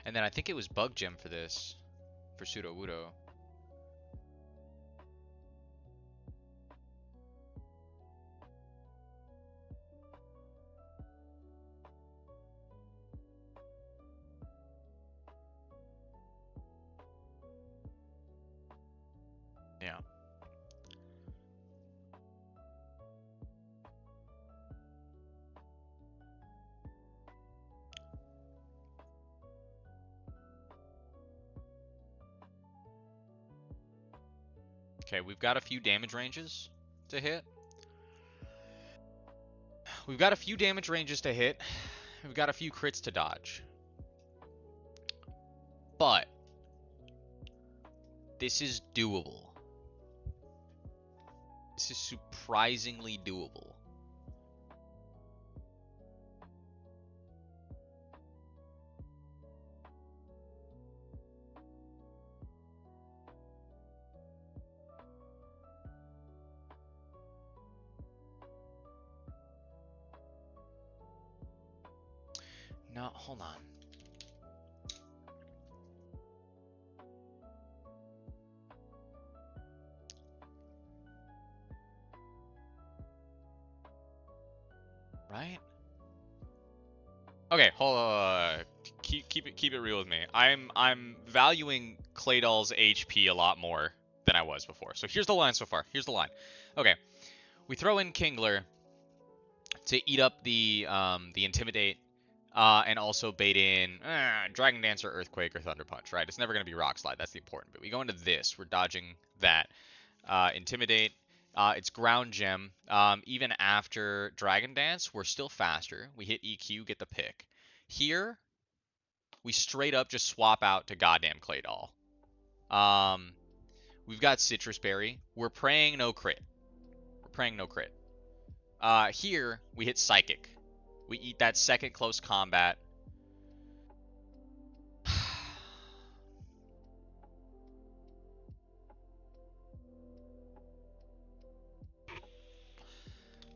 And then I think it was bug gem for this, for pseudo wudo. Okay, we've got a few damage ranges to hit. We've got a few damage ranges to hit. We've got a few crits to dodge. But this is doable. This is surprisingly doable. No, hold on. Right? Okay, hold on. Keep it real with me. I'm valuing Claydol's HP a lot more than I was before. So here's the line so far. Here's the line. Okay, we throw in Kingler to eat up the Intimidate, and also bait in Dragon Dancer, Earthquake, or Thunder Punch. Right? It's never gonna be Rock Slide. That's the important bit. We go into this. We're dodging that. Intimidate. It's Ground Gem. Even after Dragon Dance, we're still faster. We hit EQ, get the pick. Here, we straight up just swap out to goddamn Claydol. We've got Citrus Berry. We're praying no crit. We're praying no crit. Here, we hit Psychic. We eat that second close combat.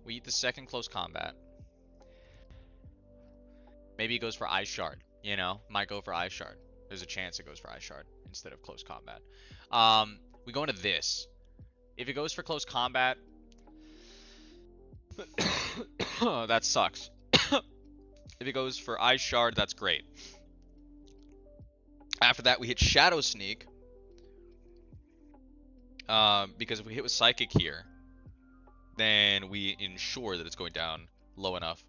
We eat the second close combat. Maybe it goes for Ice Shard. You know, might go for Ice Shard. There's a chance it goes for Ice Shard instead of close combat. We go into this. If it goes for close combat, that sucks. If it goes for Ice Shard, that's great. After that, we hit Shadow Sneak. Because if we hit with Psychic here, then we ensure that it's going down low enough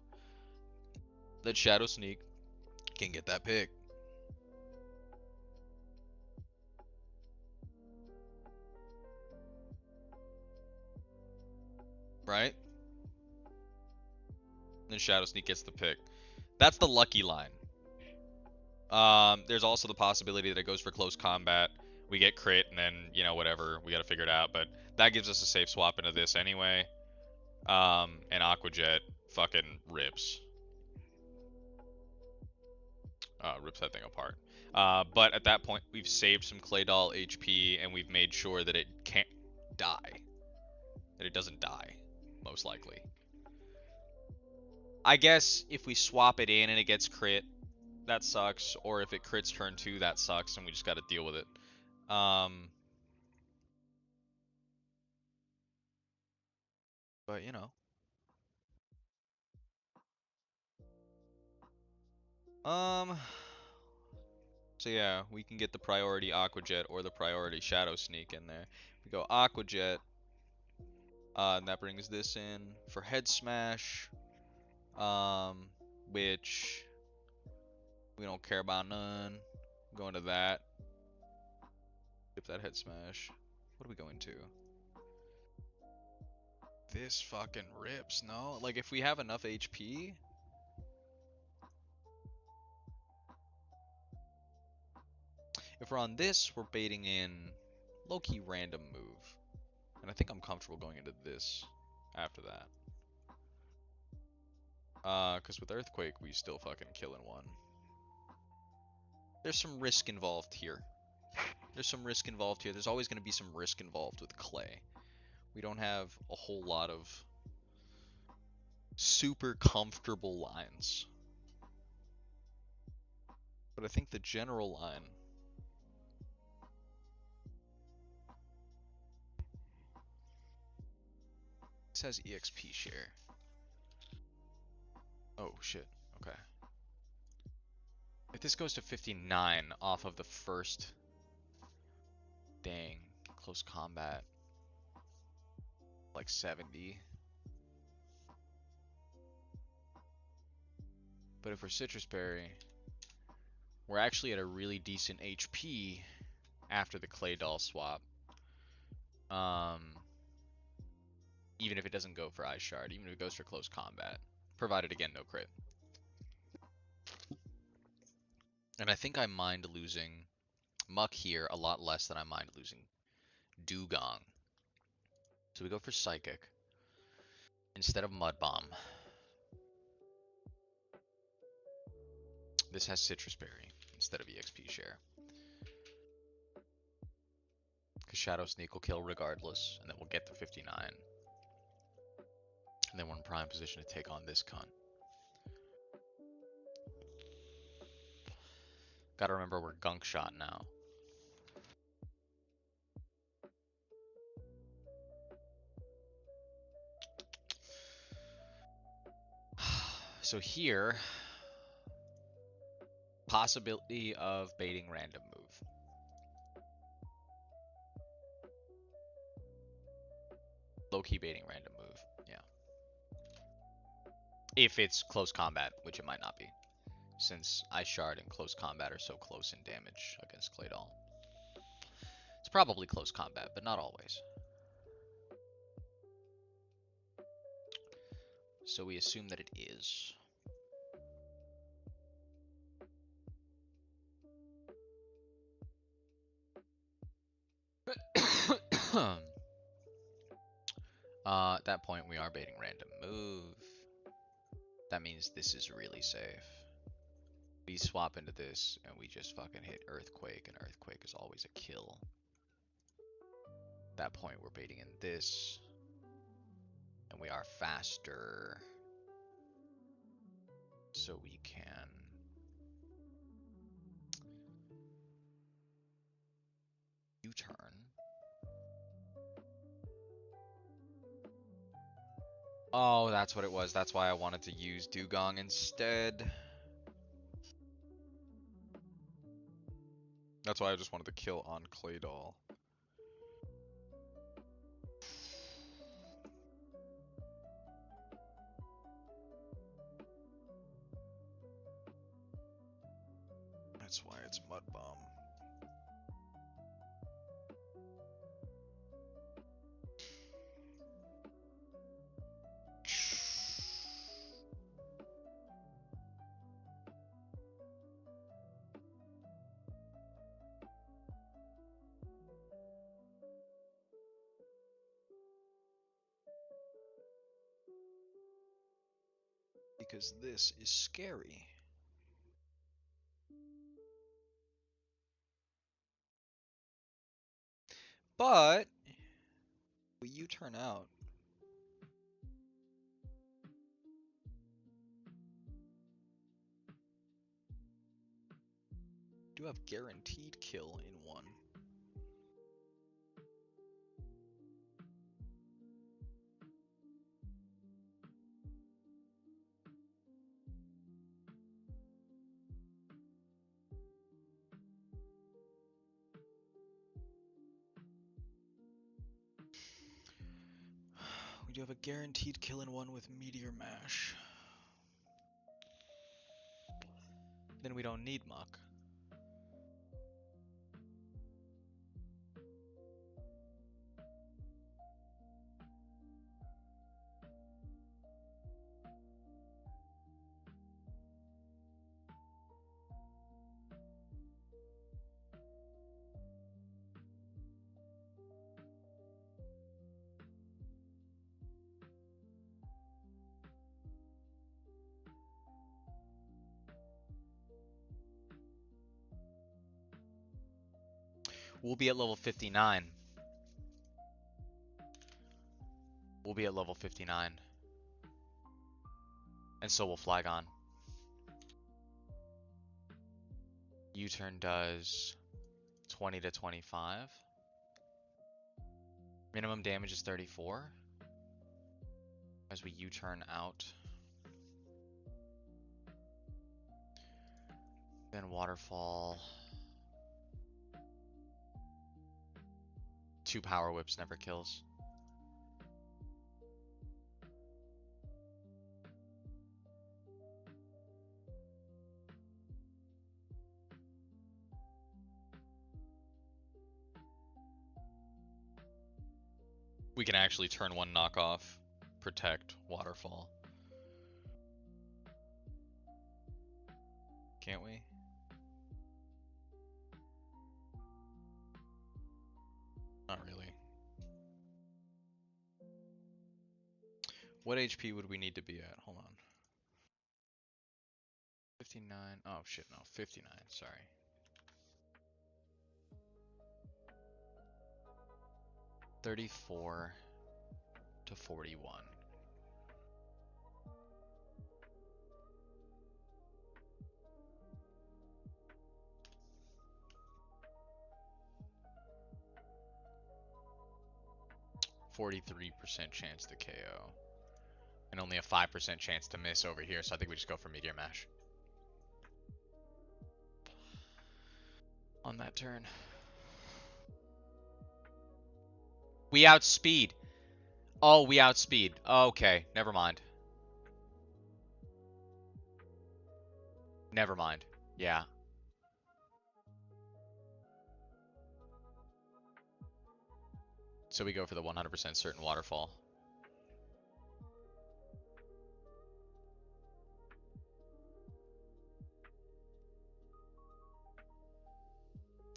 that Shadow Sneak can get that pick. Right? Then Shadow Sneak gets the pick. That's the lucky line. There's also the possibility that it goes for close combat. We get crit, and then, you know, whatever. We gotta figure it out. But that gives us a safe swap into this anyway. And Aqua Jet fucking rips. Rips that thing apart. But at that point, we've saved some Claydol HP, and we've made sure that it can't die. That it doesn't die, most likely. I guess if we swap it in and it gets crit, that sucks. Or if it crits turn 2, that sucks, and we just gotta deal with it. But, you know. So yeah, we can get the priority Aqua Jet or the priority Shadow Sneak in there. We go Aqua Jet. And that brings this in for Head Smash. Which we don't care about none. Going to that. Skip that Head Smash. What are we going to? This fucking rips, no? Like, if we have enough HP... If we're on this, we're baiting in low-key random move. And I think I'm comfortable going into this after that. Because with Earthquake, we still fucking kill in one. There's some risk involved here. There's some risk involved here. There's always going to be some risk involved with Clay. We don't have a whole lot of super comfortable lines. But I think the general line... This has EXP share. Oh, shit. Okay. If this goes to 59 off of the first... Dang. Close combat. Like 70. But if we're Citrus Berry, we're actually at a really decent HP after the Claydol swap. Um, even if it doesn't go for Ice Shard, even if it goes for close combat, provided again no crit. And I think I mind losing Muck here a lot less than I mind losing Dugong. So we go for Psychic instead of Mud Bomb. This has Citrus Berry instead of EXP Share. Because Shadow Sneak will kill regardless, and then we'll get the 59. And then we're in prime position to take on this cunt. Gotta remember we're Gunk Shot now. So here, possibility of baiting random move. Low-key baiting random move, yeah. If it's close combat, which it might not be, since Ice Shard and close combat are so close in damage against Claydol. It's probably close combat, but not always. So we assume that it is. At that point, we are baiting random move. That means this is really safe. We swap into this, and we just fucking hit Earthquake, and Earthquake is always a kill. At that point, we're baiting in this, and we are faster. So we can U-turn. Oh, that's what it was. That's why I wanted to use Dugong instead. That's why I just wanted to kill on Claydol. That's why it's Mud Bomb. Because this is scary. But we U-turn out. Do have guaranteed kill in one. We do have a guaranteed kill in one with Meteor Mash. Then we don't need Muck. We'll be at level 59. We'll be at level 59. And so will Flygon. U-turn does 20 to 25. Minimum damage is 34. As we U-turn out. Then Waterfall. 2 Power Whips never kills. We can actually turn one knockoff, protect, waterfall. Can't we? Not really. What HP would we need to be at? Hold on. 59. Oh shit, no. 59. Sorry. 34 to 41. %43 chance to KO. And only a 5% chance to miss over here, so I think we just go for Meteor Mash. On that turn. We outspeed. Oh, we outspeed. Okay, never mind. Never mind. Yeah. So we go for the 100% certain waterfall.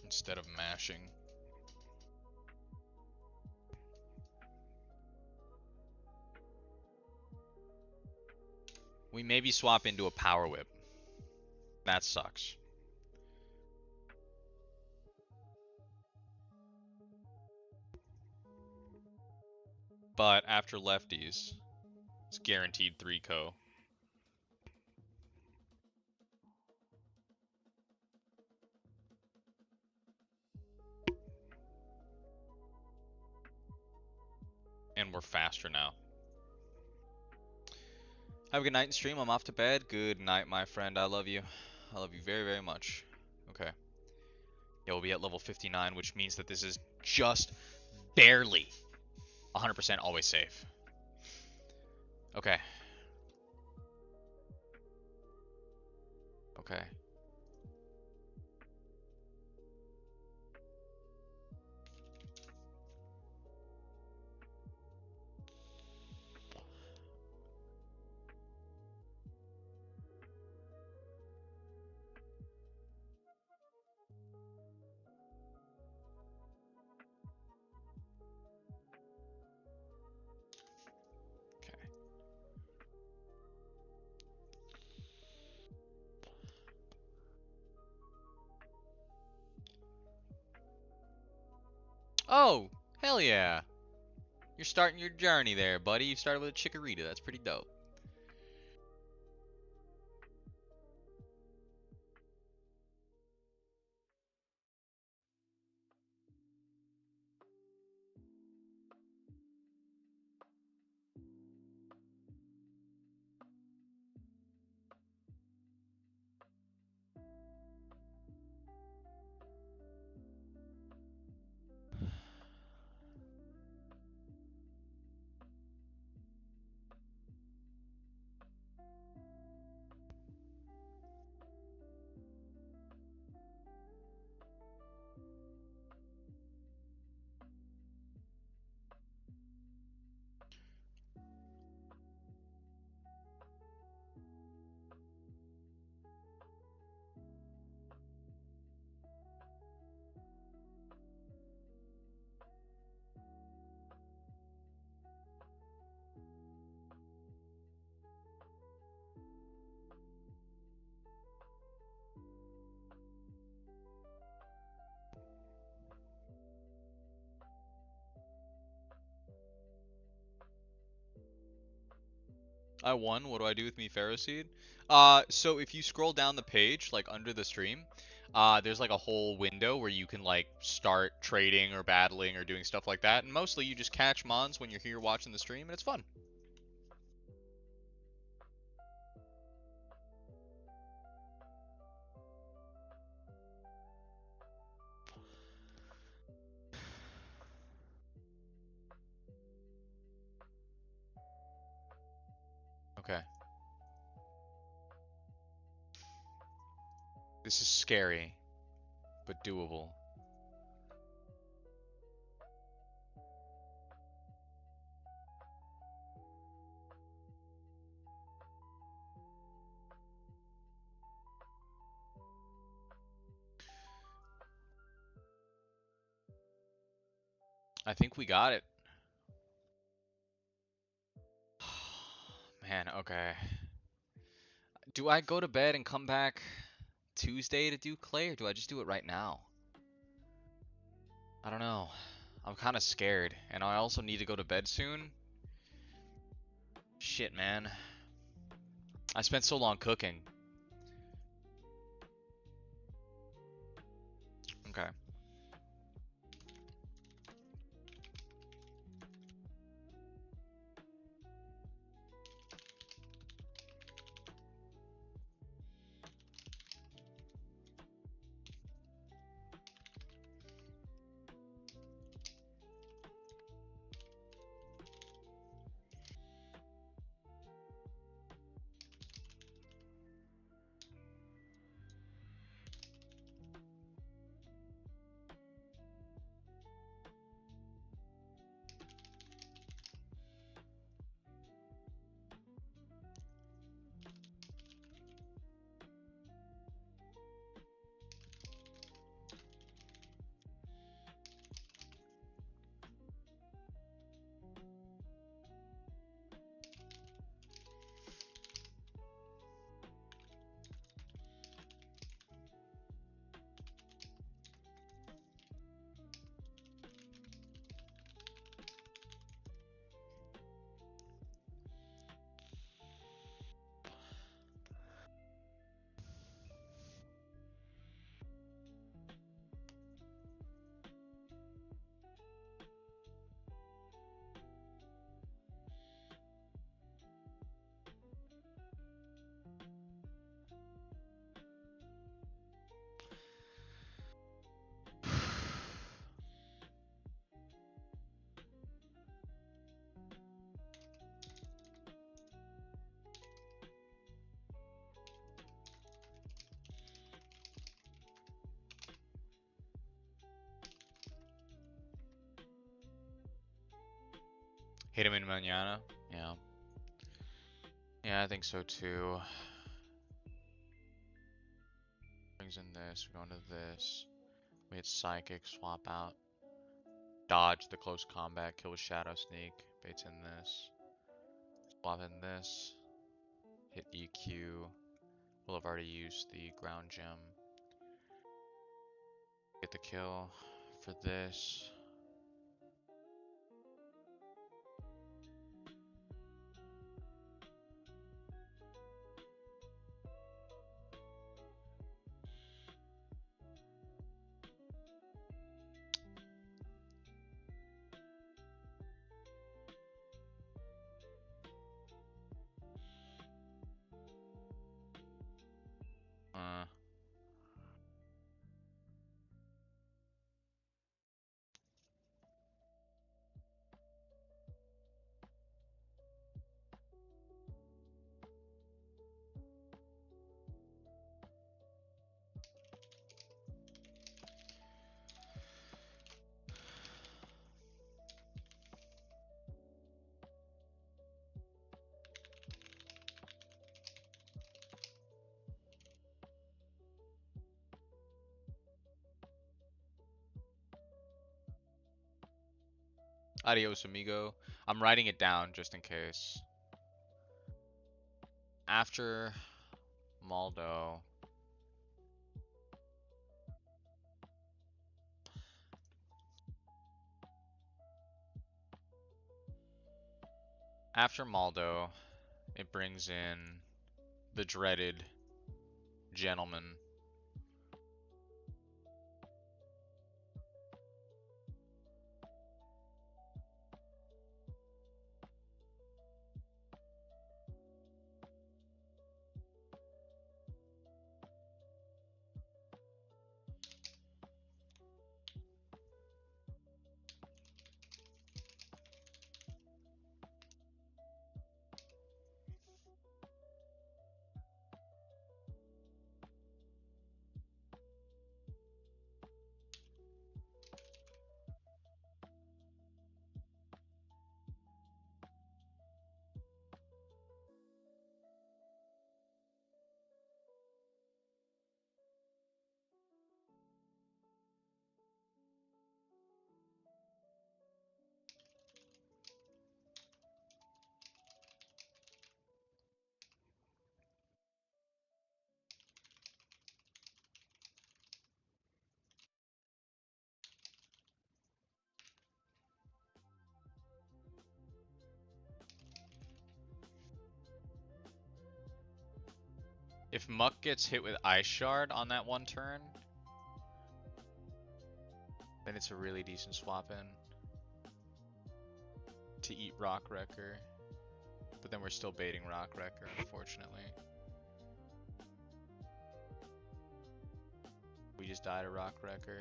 Instead of mashing. We maybe swap into a power whip. That sucks. But after lefties, it's guaranteed 3 co. And we're faster now. Have a good night and stream. I'm off to bed. Good night, my friend. I love you. I love you very, very much. Okay. Yeah, we'll be at level 59, which means that this is just barely 100% always safe. Okay. Okay. Okay. Oh, hell yeah. You're starting your journey there, buddy. You started with a chikorita. That's pretty dope. I won. What do I do with me Ferroseed? So if you scroll down the page, like under the stream, there's like a whole window where you can like start trading or battling or doing stuff like that. And mostly you just catch mons when you're here watching the stream, and it's fun. Okay. This is scary, but doable. I think we got it. Man, okay. Do I go to bed and come back Tuesday to do clay, or do I just do it right now? I don't know. I'm kind of scared, and I also need to go to bed soon. Shit, man. I spent so long cooking. Okay. Hit him in mañana. Yeah. Yeah, I think so too. Brings in this. We're going to this. We hit psychic. Swap out. Dodge the close combat. Kill with shadow sneak. Baits in this. Swap in this. Hit EQ. We'll have already used the ground gem. Get the kill for this. Uh, Adios, amigo. I'm writing it down just in case. After Maldo. After Maldo, it brings in the dreaded gentleman. If Muck gets hit with Ice Shard on that one turn, then it's a really decent swap in to eat Rock Wrecker. But then we're still baiting Rock Wrecker, unfortunately. We just died a Rock Wrecker.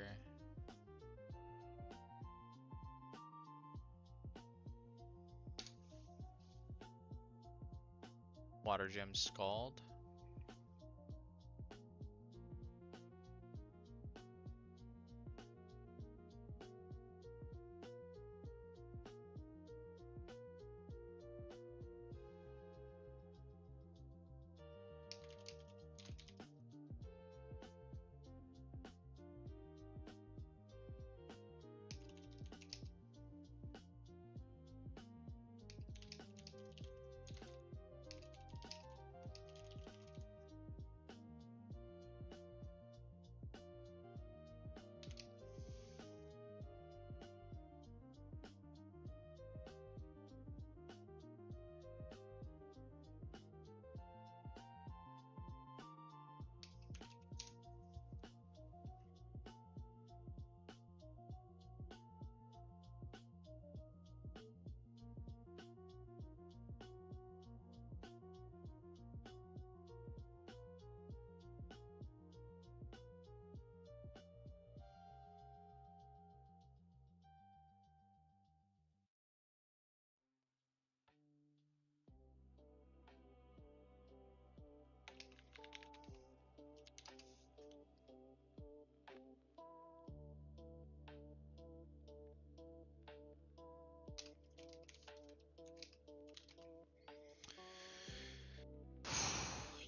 Water Gem Scald.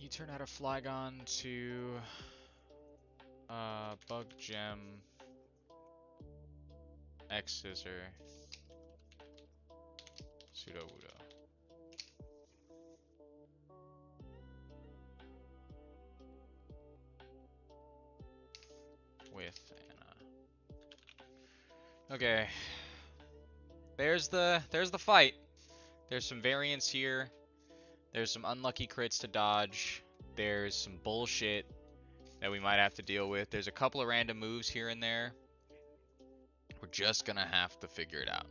You turn out a Flygon to Bug Gem X Scissor Sudowoodo. With Anna. Okay. There's the fight. There's some variance here. There's some unlucky crits to dodge. There's some bullshit that we might have to deal with. There's a couple of random moves here and there. We're just gonna have to figure it out.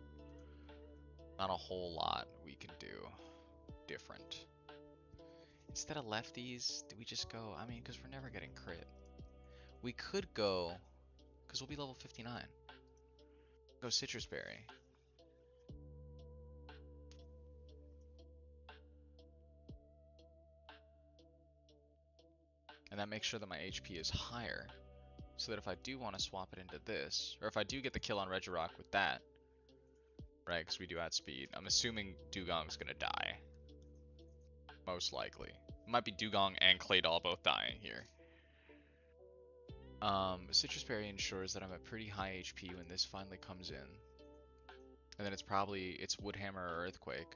Not a whole lot we can do different. Instead of lefties, do we just go, I mean, because we're never getting crit. We could go, because we'll be level 59. Go Citrus Berry. And that makes sure that my HP is higher. So that if I do want to swap it into this, or if I do get the kill on Regirock with that, right, because we do add speed, I'm assuming Dugong's going to die. Most likely. It might be Dugong and Claydol both dying here. Citrus Berry ensures that I'm at pretty high HP when this finally comes in. And then it's Woodhammer or Earthquake.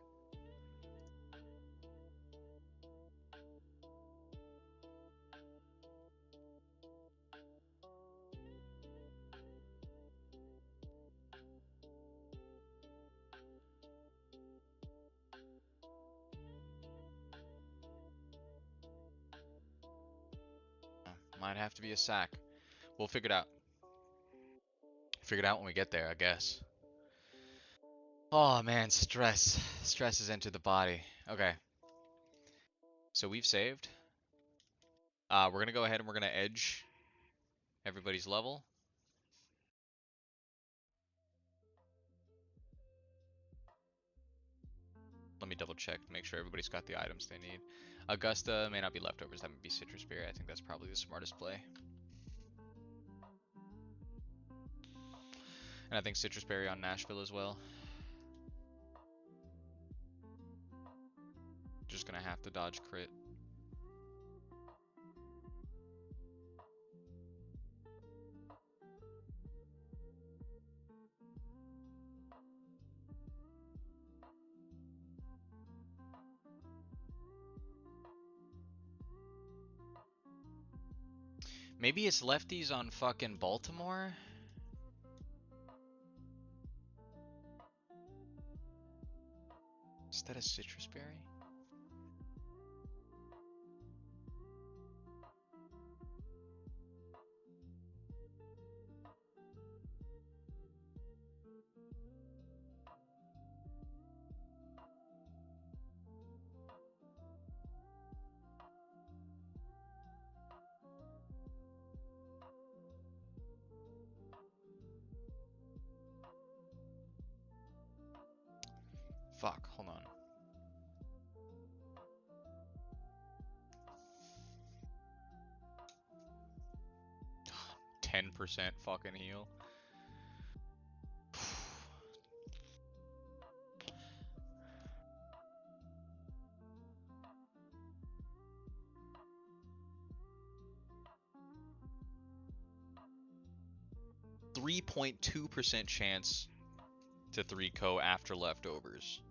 Might have to be a sack. We'll figure it out. Figure it out when we get there, I guess. Oh man, stress. Stress has entered the body. Okay. So we've saved. We're gonna go ahead and we're gonna edge everybody's level. Let me double check to make sure everybody's got the items they need. Augusta may not be leftovers. That would be Citrus Berry. I think that's probably the smartest play. And I think Citrus Berry on Nashville as well. Just gonna have to dodge crit. Maybe it's lefties on fucking Baltimore? Instead of Citrus Berry? fucking heal. 3.2% chance to 3-co after leftovers.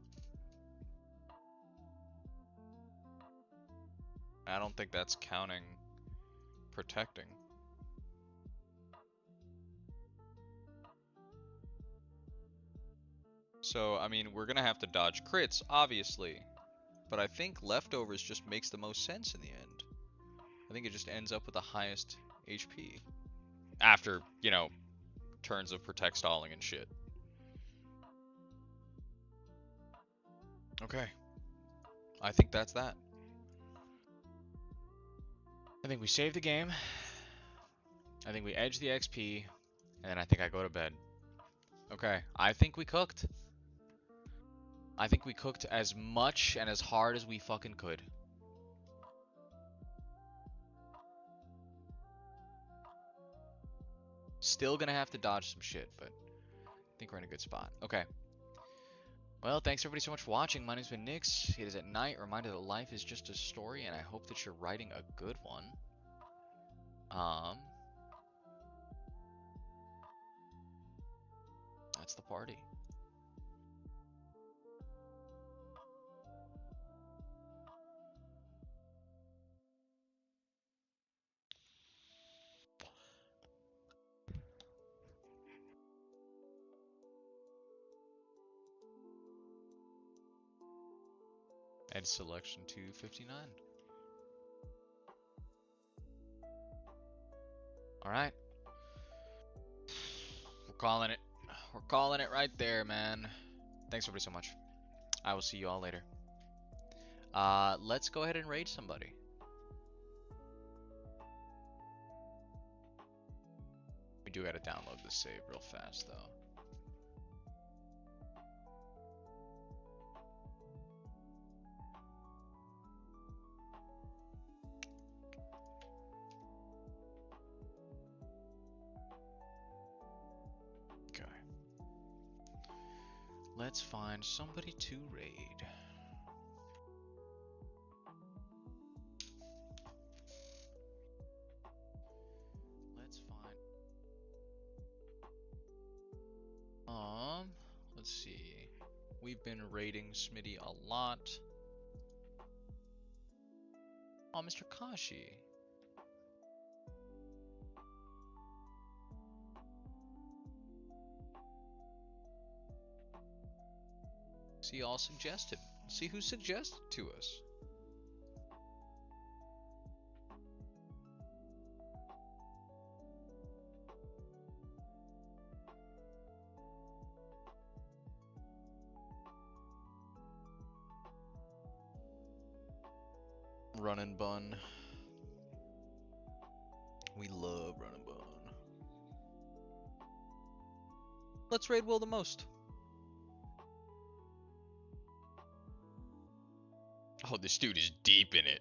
I don't think that's counting protecting. So, I mean, we're gonna have to dodge crits, obviously. But I think leftovers just makes the most sense in the end. I think it just ends up with the highest HP. After, you know, turns of protect stalling and shit. Okay. I think that's that. I think we save the game. I think we edge the XP. And then I think I go to bed. Okay. I think we cooked. I think we cooked as much and as hard as we fucking could. Still gonna have to dodge some shit, but I think we're in a good spot. Okay. Well, thanks everybody so much for watching. My name's been Nix. It is at night. Reminder that life is just a story, and I hope that you're writing a good one. That's the party. Edge selection 259. Alright. We're calling it. We're calling it right there, man. Thanks everybody so much. I will see you all later. Let's go ahead and raid somebody. We do gotta download the save real fast, though. Okay. Let's find somebody to raid. Let's find... let's see. We've been raiding Smitty a lot. Oh, Mr. Kashi. See, all suggested. See who suggested to us. Run and bun. We love run and bun. Let's raid Will the most. Oh, this dude is deep in it.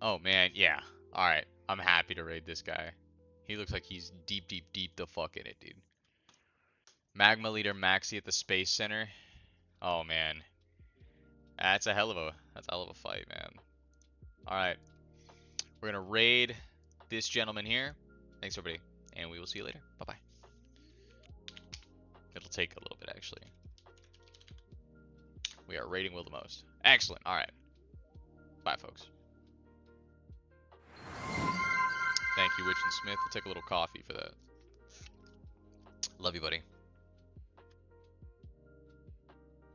Oh man, yeah. Alright, I'm happy to raid this guy. He looks like he's deep, deep, deep the fuck in it, dude. Magma Leader Maxi at the Space Center. Oh man. That's a hell of a fight, man. Alright. We're gonna raid this gentleman here. Thanks everybody, and we will see you later. Bye bye. It'll take a little bit actually. We are raiding Will the most. Excellent. Alright. Bye folks. Thank you, Witch and Smith. We'll take a little coffee for that. Love you, buddy.